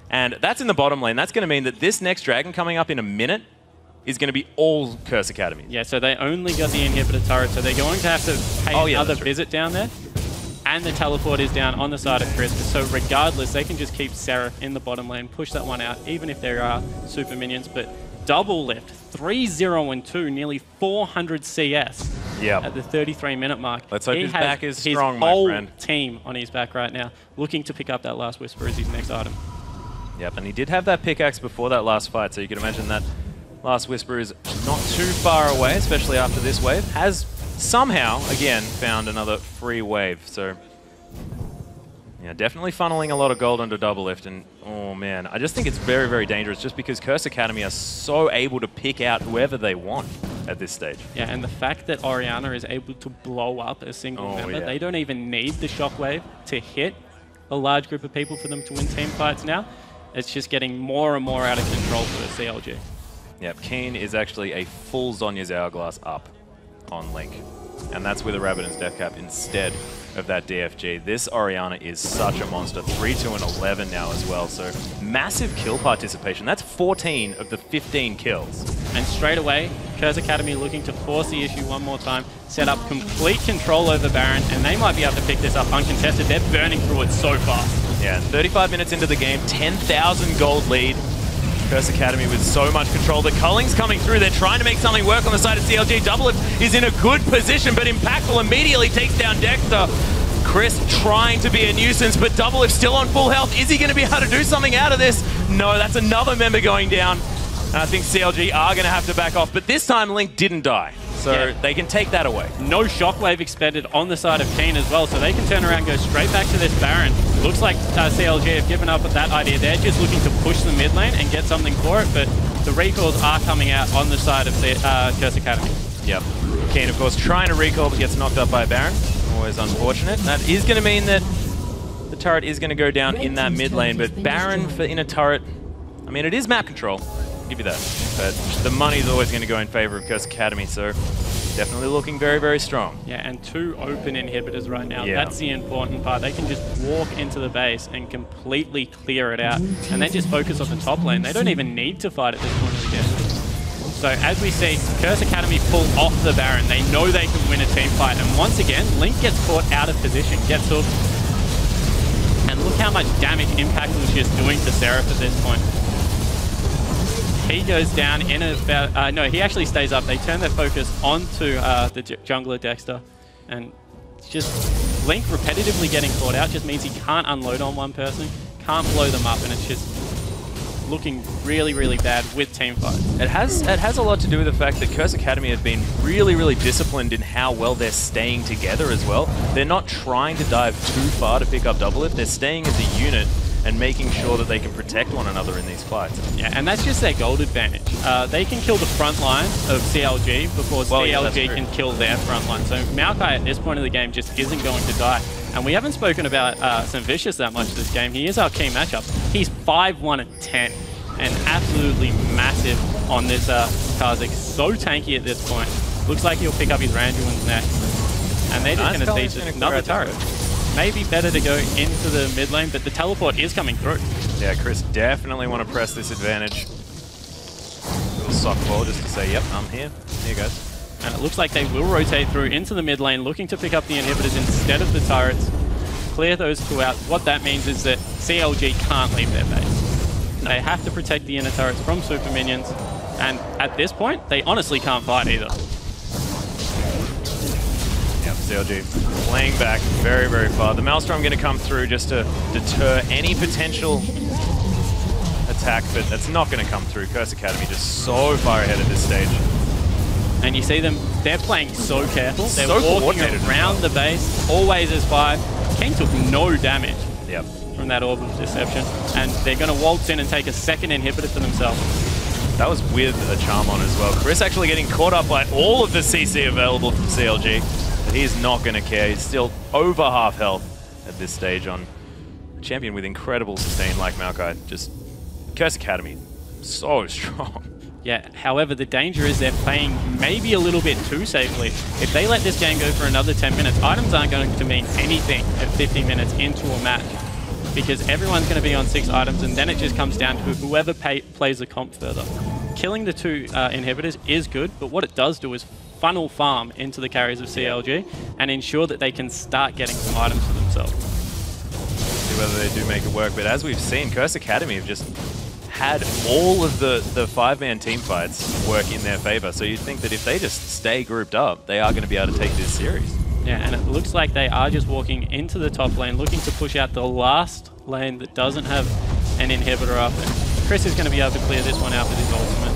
and that's in the bottom lane. That's going to mean that this next dragon coming up in a minute is going to be all Curse Academy. Yeah, so they only got the inhibitor turret, so they're going to have to pay another visit down there. And the teleport is down on the side of Chris, so regardless, they can just keep Seraph in the bottom lane, push that one out, even if there are super minions. But Doublelift, 3-0-2, nearly 400 CS. Yep. at the 33-minute mark. Let's hope he his has back is his strong, my whole friend. team on his back right now, looking to pick up that last Whisper as his next item. Yep, and he did have that pickaxe before that last fight, so you can imagine that last Whisper is not too far away, especially after this wave. Has somehow, again, found another free wave, so yeah, definitely funneling a lot of gold into Double Lift, and oh man, I just think it's very, very dangerous just because Curse Academy are so able to pick out whoever they want at this stage. Yeah, and the fact that Orianna is able to blow up a single member, they don't even need the shockwave to hit a large group of people for them to win team fights now. It's just getting more and more out of control for the CLG. Yep, Keen is actually a full Zhonya's Hourglass up on Link. And that's with a Rabbidan's Death Cap instead of that DFG. This Orianna is such a monster. 3, 2, and 11 now as well. So massive kill participation. That's 14 of the 15 kills. And straight away, Curse Academy looking to force the issue one more time, set up complete control over Baron, and they might be able to pick this up uncontested. They're burning through it so fast. Yeah, 35 minutes into the game, 10,000 gold lead. Curse Academy with so much control. The culling's coming through. They're trying to make something work on the side of CLG. Double Lift is in a good position, but Impactful immediately takes down Dexter. Chris trying to be a nuisance, but Double Lift still on full health. Is he going to be able to do something out of this? No, that's another member going down. And I think CLG are going to have to back off, but this time Link didn't die. So they can take that away. No shockwave expended on the side of Keen as well, so they can turn around and go straight back to this Baron. Looks like CLG have given up at that idea. They're just looking to push the mid lane and get something for it, but the recalls are coming out on the side of the Curse Academy. Yep. Keen, of course, trying to recall, but gets knocked up by a Baron. Always unfortunate. That is going to mean that the turret is going to go down in that mid lane, but Baron for in a turret, I mean, it is map control. I'll give you that. But the money is always going to go in favor of Curse Academy, so definitely looking very, very strong. Yeah, and 2 open inhibitors right now. That's the important part. They can just walk into the base and completely clear it out, and then just focus on the top lane. They don't even need to fight at this point of the game. So as we see, Curse Academy pull off the Baron. They know they can win a team fight, and once again, Link gets caught out of position, gets hooked, and look how much damage Impact was just doing to Seraph at this point. He goes down in about... no, he actually stays up. They turn their focus onto the jungler Dexter. And it's just Link repetitively getting caught out just means he can't unload on one person, can't blow them up, and it's just looking really, really bad with team fights. It has a lot to do with the fact that Curse Academy have been really, really disciplined in how well they're staying together as well. They're not trying to dive too far to pick up Double Lift. They're staying as a unit and making sure that they can protect one another in these fights. Yeah, and that's just their gold advantage. They can kill the front line of CLG before CLG can kill their front line. So Maokai at this point of the game just isn't going to die. And we haven't spoken about St. Vicious that much this game. He is our key matchup. He's 5-1 and 10 and absolutely massive on this Karzik. So tanky at this point. Looks like he'll pick up his Randuin's next. And they're just going to see just another turret. Maybe better to go into the mid lane, but the teleport is coming through. Yeah, Chris definitely want to press this advantage. Little sock ball just to say, yep, I'm here. Here you guys. And it looks like they will rotate through into the mid lane, looking to pick up the inhibitors instead of the turrets. Clear those 2 out. What that means is that CLG can't leave their base. They have to protect the inner turrets from super minions. And at this point, they honestly can't fight either. CLG playing back very, very far. The Maelstrom going to come through just to deter any potential attack, but that's not going to come through. Curse Academy just so far ahead at this stage. And you see them, they're playing so careful. They're walking around the base, always as 5. Kane took no damage from that Orb of Deception, and they're going to waltz in and take a second inhibitor for themselves. That was with a charm on as well. Chris actually getting caught up by all of the CC available from CLG. But he's not going to care. He's still over half health at this stage on a champion with incredible sustain like Maokai. Just Curse Academy, so strong. Yeah, however, the danger is they're playing maybe a little bit too safely. If they let this game go for another 10 minutes, items aren't going to mean anything at 15 minutes into a match because everyone's going to be on 6 items, and then it just comes down to whoever plays the comp further. Killing the 2 inhibitors is good, but what it does do is funnel farm into the carries of CLG and ensure that they can start getting some items for themselves. See whether they do make it work, but as we've seen, Curse Academy have just had all of the 5-man team fights work in their favor. So you'd think that if they just stay grouped up, they are going to be able to take this series. Yeah, and it looks like they are just walking into the top lane, looking to push out the last lane that doesn't have an inhibitor up. And Chris is going to be able to clear this one out with his ultimate.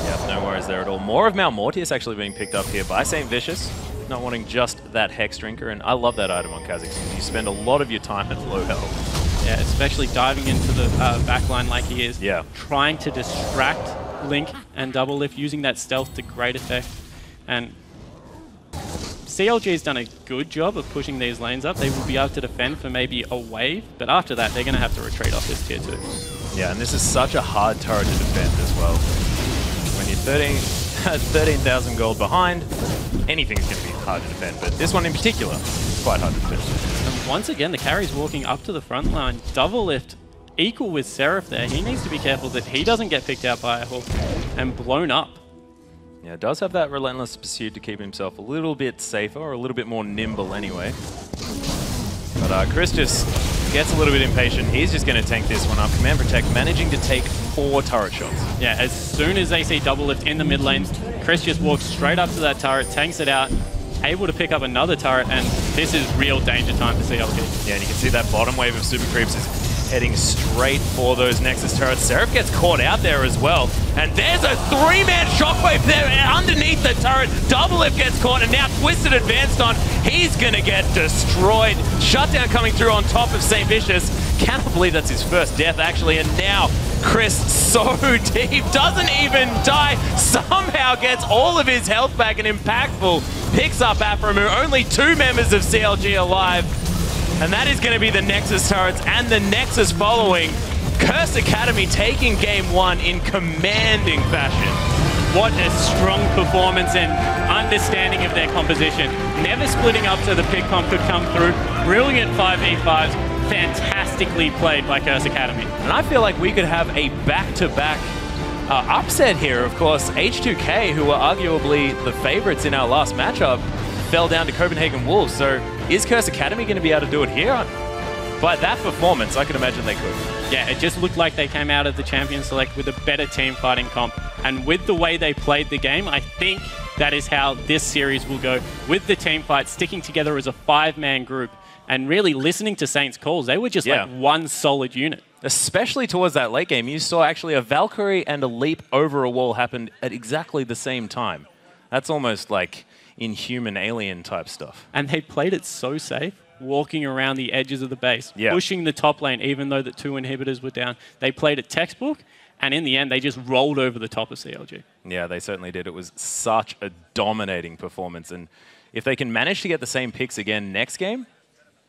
Yep, no worries there at all. More of Malmortius actually being picked up here by St. Vicious, not wanting just that Hex Drinker, and I love that item on Kazakhstan. You spend a lot of your time at low health. Yeah, especially diving into the backline like he is. Yeah. Trying to distract Link and Double Lift, using that stealth to great effect. And CLG's done a good job of pushing these lanes up. They will be able to defend for maybe a wave, but after that, they're going to have to retreat off this tier 2. Yeah, and this is such a hard turret to defend as well. When you're 13,000 gold behind, anything's going to be hard to defend, but this one in particular is quite hard to defend. And once again, the carry's walking up to the front line. Double Lift equal with Seraph there. He needs to be careful that he doesn't get picked out by a hook and blown up. Yeah, does have that Relentless Pursuit to keep himself a little bit safer, or a little bit more nimble anyway. But Chris just gets a little bit impatient. He's just going to tank this one up. Command Protect, managing to take 4 turret shots. Yeah, as soon as they see Double Lift in the mid lane, Chris just walks straight up to that turret, tanks it out, able to pick up another turret, and this is real danger time for CLG. Yeah, and you can see that bottom wave of Super Creeps is heading straight for those Nexus turrets. Seraph gets caught out there as well. And there's a 3-man shockwave there underneath the turret. Double Lift gets caught, and now Twisted advanced on. He's going to get destroyed. Shutdown coming through on top of St. Vicious. Cannot believe that's his first death, actually. And now Chris, so deep, doesn't even die. Somehow gets all of his health back, and impactful picks up Aphromoo. Only 2 members of CLG alive. And that is going to be the Nexus turrets and the Nexus following. Curse Academy taking game 1 in commanding fashion. What a strong performance and understanding of their composition. Never splitting up so the pick comp could come through. Brilliant 5v5s. Fantastically played by Curse Academy. And I feel like we could have a back-to-back upset here. Of course, H2K, who were arguably the favorites in our last matchup, fell down to Copenhagen Wolves. So is Curse Academy going to be able to do it here? By that performance, I can imagine they could. Yeah, it just looked like they came out of the Champion Select with a better team fighting comp. And with the way they played the game, I think that is how this series will go. With the team fight, sticking together as a 5-man group and really listening to Saint's calls. They were just like one solid unit. Especially towards that late game, you saw actually a Valkyrie and a leap over a wall happened at exactly the same time. That's almost like inhuman alien type stuff. And they played it so safe, walking around the edges of the base, pushing the top lane even though the 2 inhibitors were down. They played it textbook, and in the end, they just rolled over the top of CLG. Yeah, they certainly did. It was such a dominating performance. And if they can manage to get the same picks again next game,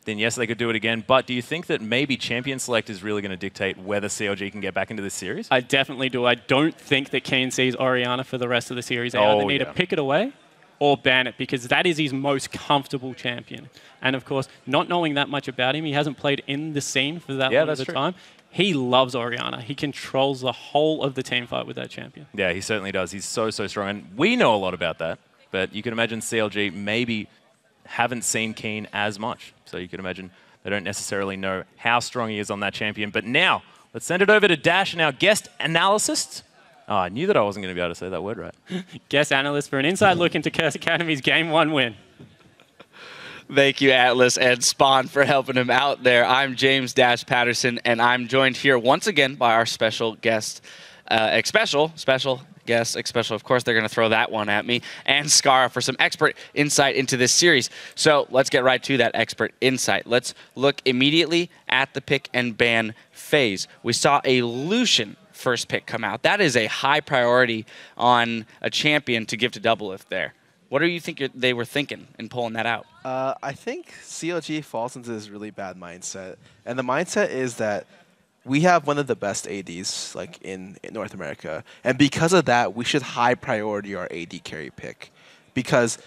then yes, they could do it again. But do you think that maybe Champion Select is really going to dictate whether CLG can get back into this series? I definitely do. I don't think that Keen sees Orianna for the rest of the series. They either need to pick it away or ban it, because that is his most comfortable champion. And of course, not knowing that much about him, he hasn't played in the scene for that long of a time. He loves Orianna. He controls the whole of the team fight with that champion. Yeah, he certainly does. He's so, so strong. And we know a lot about that, but you can imagine CLG maybe haven't seen Keen as much. So you can imagine they don't necessarily know how strong he is on that champion. But now, let's send it over to Dash and our guest analyst. Oh, I knew that I wasn't going to be able to say that word right. Guest analyst for an inside look into Curse Academy's Game 1 win. Thank you, Atlas and Spawn, for helping him out there. I'm James Dash Patterson, and I'm joined here once again by our special guest, special guest, of course, they're going to throw that one at me, and Skara for some expert insight into this series. So let's get right to that expert insight. Let's look immediately at the pick and ban phase. We saw a Lucian first pick come out. That is a high priority on a champion to give to Double Lift there. What do you think they were thinking in pulling that out? I think CLG falls into this really bad mindset. And the mindset is that we have one of the best ADs like in North America. And because of that, we should high priority our AD carry pick. Because,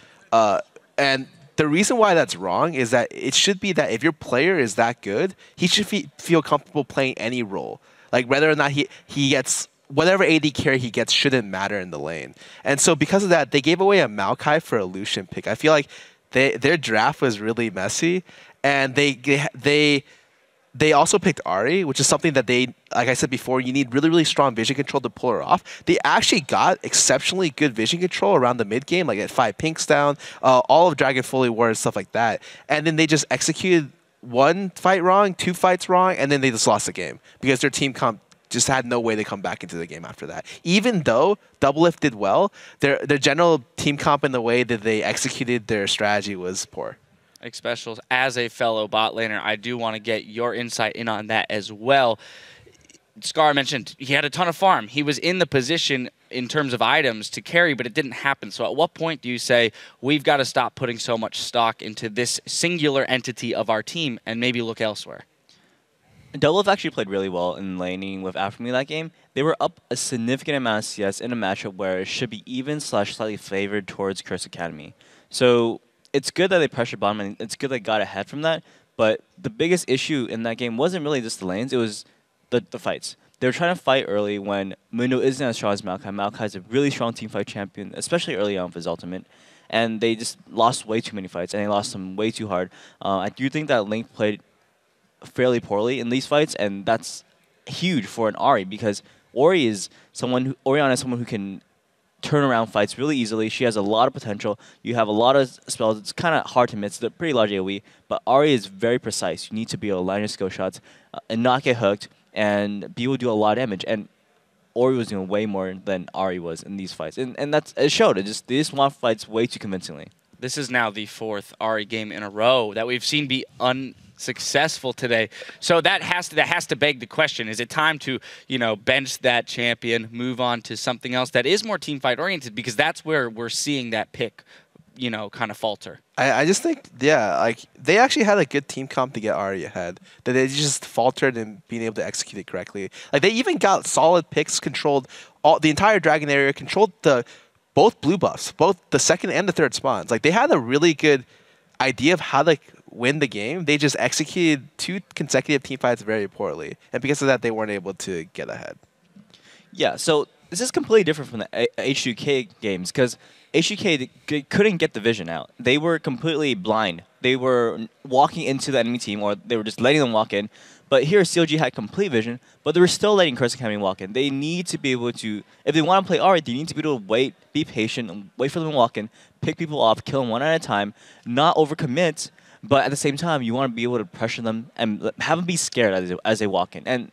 and the reason why that's wrong is that it should be that if your player is that good, he should feel comfortable playing any role. Like whether or not he gets whatever AD carry he gets shouldn't matter in the lane. And so because of that, they gave away a Maokai for a Lucian pick. I feel like their draft was really messy, and they they also picked Ari, which is something that they, like I said before, you need really, really strong vision control to pull her off. They actually got exceptionally good vision control around the mid game, like at 5 pinks down, all of Dragon Fully Ward, stuff like that. And then they just executed 1 fight wrong, 2 fights wrong, and then they just lost the game because their team comp just had no way to come back into the game after that. Even though Doublelift did well, their general team comp in the way that they executed their strategy was poor. Specials, as a fellow bot laner, I do want to get your insight in on that as well. Scar mentioned he had a ton of farm. He was in the position in terms of items to carry, but it didn't happen. So at what point do you say, we've got to stop putting so much stock into this singular entity of our team and maybe look elsewhere? Doublelift actually played really well in laning with AfroMe that game. They were up a significant amount of CS in a matchup where it should be even/slightly favored towards Curse Academy. So it's good that they pressured bottom, and it's good they got ahead from that. But the biggest issue in that game wasn't really just the lanes, it was the fights. They were trying to fight early when Mundo isn't as strong as Maokai. Maokai's a really strong teamfight champion, especially early on with his ultimate. And they just lost way too many fights, and they lost them way too hard. I do think that Link played fairly poorly in these fights, and that's huge for an Ahri because Orianna is someone who can turn around fights really easily. She has a lot of potential. You have a lot of spells. It's kind of hard to miss. They're pretty large AoE, but Ahri is very precise. You need to be able to line your skill shots and not get hooked, and be able to do a lot of damage. And Ori was doing way more than Ahri was in these fights, and it showed. They just won fights way too convincingly. This is now the 4th Ahri game in a row that we've seen be unsuccessful today. So that has to beg the question: is it time to bench that champion, move on to something else that is more team fight oriented? Because that's where we're seeing that pick, kind of falter. I just think, yeah, like they actually had a good team comp to get Ahri ahead. That they just faltered in being able to execute it correctly. Like they even got solid picks, controlled the entire dragon area, controlled both blue buffs, both the 2nd and the 3rd spawns. Like they had a really good idea of how to win the game. They just executed 2 consecutive team fights very poorly, and because of that, they weren't able to get ahead. Yeah, so this is completely different from the H2K games because H2K couldn't get the vision out. They were completely blind. They were walking into the enemy team, or they were just letting them walk in. But here, CLG had complete vision, but they were still letting Curse Academy walk in. They need to be able to, if they want to play Ahri, they need to be able to wait, be patient, and wait for them to walk in, pick people off, kill them one at a time, not overcommit, but at the same time, you want to be able to pressure them and have them be scared as they walk in. And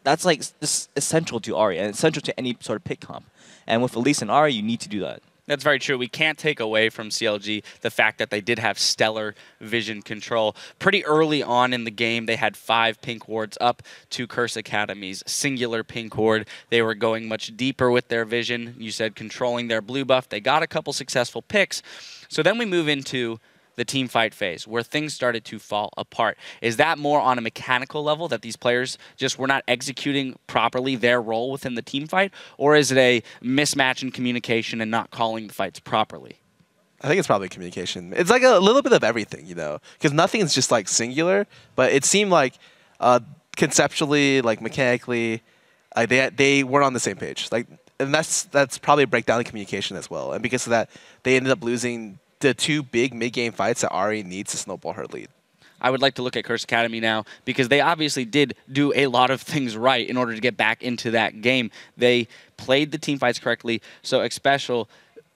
that's like just essential to Ahri, and essential to any sort of pick comp. And with Elise and Ahri, you need to do that. That's very true. We can't take away from CLG the fact that they did have stellar vision control. Pretty early on in the game, they had 5 pink wards up to Curse Academy's singular pink ward. They were going much deeper with their vision. You said controlling their blue buff. They got a couple successful picks. So then we move into the team fight phase, where things started to fall apart. Is that more on a mechanical level, that these players just were not executing properly their role within the team fight? Or is it a mismatch in communication and not calling the fights properly? I think it's probably communication. It's like a little bit of everything, because nothing's just like singular, but it seemed like conceptually, like mechanically, they weren't on the same page. And that's probably a breakdown in communication as well. And because of that, they ended up losing the 2 big mid-game fights that Ahri needs to snowball her lead. I would like to look at Curse Academy now, because they obviously did do a lot of things right in order to get back into that game. They played the team fights correctly. So, Special,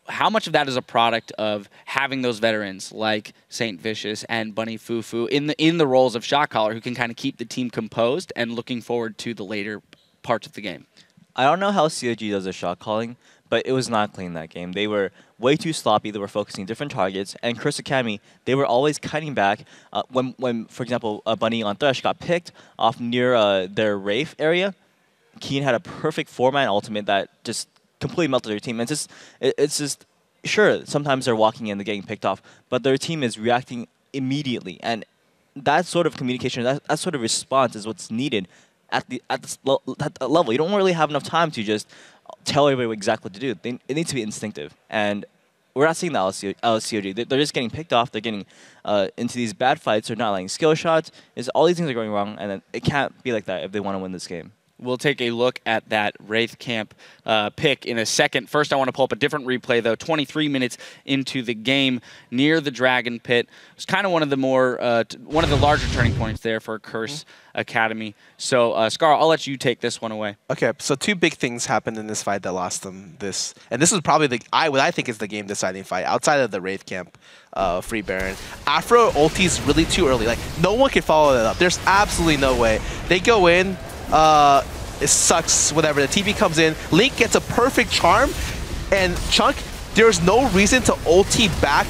how much of that is a product of having those veterans like Saint Vicious and Bunny Fufu in the roles of shot caller, who can kind of keep the team composed and looking forward to the later parts of the game? I don't know how CLG does their shot calling, but it was not clean that game. They were way too sloppy. They were focusing different targets. And Curse Academy, they were always cutting back. When, for example, Bunny on Thresh got picked off near their Wraith area, Keen had a perfect 4-man ultimate that just completely melted their team. It's just, sure, sometimes they're walking in, they're getting picked off, but their team is reacting immediately. And that sort of communication, that sort of response is what's needed at that level. You don't really have enough time to just tell everybody exactly what to do. It needs to be instinctive. And we're not seeing the LCOG. They're just getting picked off. They're getting into these bad fights. They're not letting skill shots. All these things are going wrong, and it can't be like that if they want to win this game. We'll take a look at that Wraith Camp pick in a second. First, I want to pull up a different replay, though. 23 minutes into the game, near the Dragon Pit. It's kind of one of the one of the larger turning points there for Curse Academy. So, Scar, I'll let you take this one away. Okay, so two big things happened in this fight that lost them this, and this was probably what I think is the game-deciding fight outside of the Wraith Camp Free Baron. Afro ulti's really too early. Like, no one can follow that up. There's absolutely no way. They go in. It sucks, whatever. The TP comes in. Link gets a perfect charm, and Chunk, there's no reason to ulti back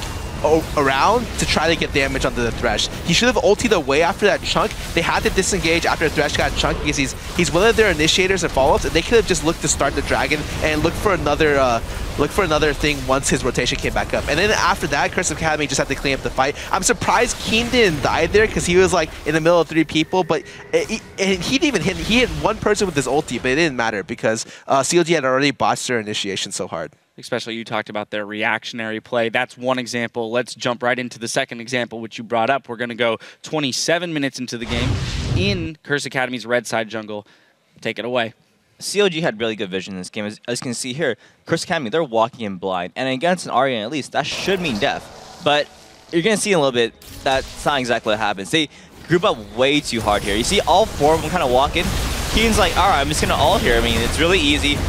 around to try to get damage onto the Thresh. He should have ultied away after that Chunk. They had to disengage after Thresh got Chunk because he's one of their initiators and follow-ups, and they could have just looked to start the Dragon and look for another thing once his rotation came back up. And then after that, Curse Academy just had to clean up the fight. I'm surprised Keen didn't die there because he was like in the middle of 3 people, but he didn't even hit. He hit one person with his ulti, but it didn't matter because CLG had already botched their initiation so hard. Especially you talked about their reactionary play. That's one example. Let's jump right into the second example, which you brought up. We're going to go 27 minutes into the game in Curse Academy's red side jungle. Take it away. CLG had really good vision in this game. As you can see here, Curse Academy, they're walking in blind. And against an Aryan at least, that should mean death. But you're going to see in a little bit, that's not exactly what happens. They group up way too hard here. You see all 4 of them kind of walk in. Keen's like, all right, I'm just going to ult here. I mean, it's really easy.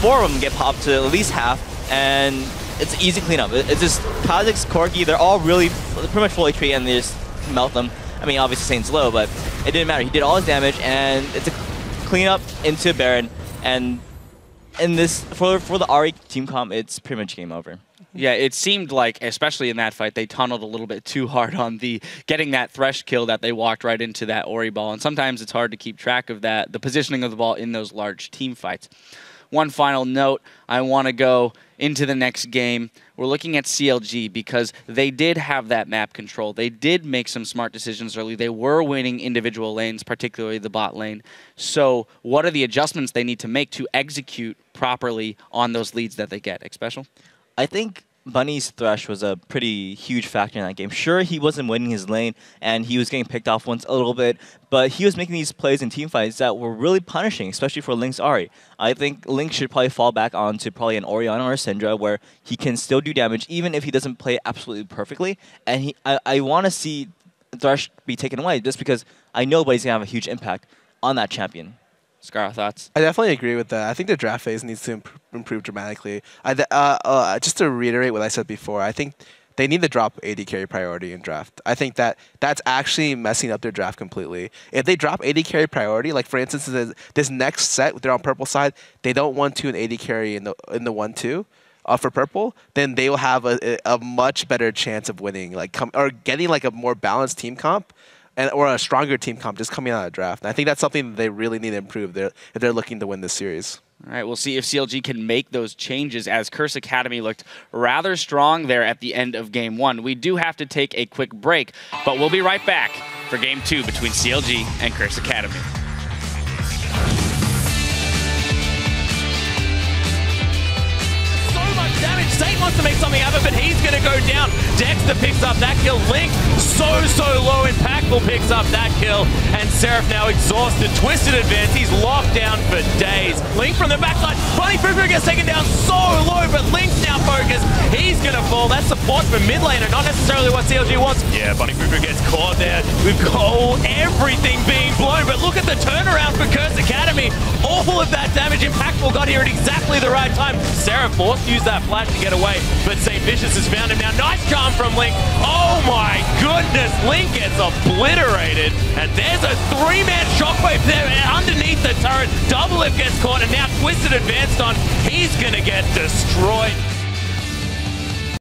4 of them get popped to at least half, and it's easy cleanup. It's just Kha'Zix, Corki, they're all really pretty much full HP, and they just melt them. I mean, obviously Saint's low, but it didn't matter. He did all his damage, and it's a cleanup into Baron. And in this, for the Ahri team comp, it's pretty much game over. Yeah, it seemed like, especially in that fight, they tunneled a little bit too hard on getting that Thresh kill that they walked right into that Ori ball. And sometimes it's hard to keep track of that, the positioning of the ball in those large team fights. One final note, I want to go into the next game. We're looking at CLG because they did have that map control. They did make some smart decisions early. They were winning individual lanes, particularly the bot lane. So what are the adjustments they need to make to execute properly on those leads that they get? Xpecial? I think Bunny's Thresh was a pretty huge factor in that game. Sure, he wasn't winning his lane, and he was getting picked off once a little bit, but he was making these plays in teamfights that were really punishing, especially for Link's Ahri. I think Link should probably fall back onto probably an Orianna or a Syndra, where he can still do damage, even if he doesn't play absolutely perfectly. And I want to see Thresh be taken away, just because I know he's going to have a huge impact on that champion. Scar, thoughts? I definitely agree with that. I think the draft phase needs to improve dramatically. Just to reiterate what I said before, I think they need to drop AD carry priority in draft. I think that's actually messing up their draft completely. If they drop AD carry priority, like for instance, this next set, they're on purple side, they don't want to an AD carry in the 1-2. For purple, then they will have a much better chance of winning, or getting like a more balanced team comp. Or a stronger team comp just coming out of draft. And I think that's something that they really need to improve if they're looking to win this series. All right, we'll see if CLG can make those changes, as Curse Academy looked rather strong there at the end of Game 1. We do have to take a quick break, but we'll be right back for Game 2 between CLG and Curse Academy. Damage. Saint wants to make something happen, but he's going to go down. Dexter picks up that kill. Link, so low impactful, picks up that kill. And Seraph now exhausted. Twisted advance. He's locked down for days. Link from the backside. Bunny FLICKR gets taken down so low, but Link's now focused. He's going to fall. That's support for mid laner, not necessarily what CLG wants. Yeah, Bunny FLICKR gets caught there. We've got everything being blown, but look at the turnaround for Curse Academy. All of that damage impactful got here at exactly the right time. Seraph forced to use that flash to get away, but St. Vicious has found him now. Nice charm from Link. Oh my goodness, Link gets obliterated, and there's a 3-man shockwave there underneath the turret. Double Lift gets caught, and now Twisted advanced on. He's gonna get destroyed.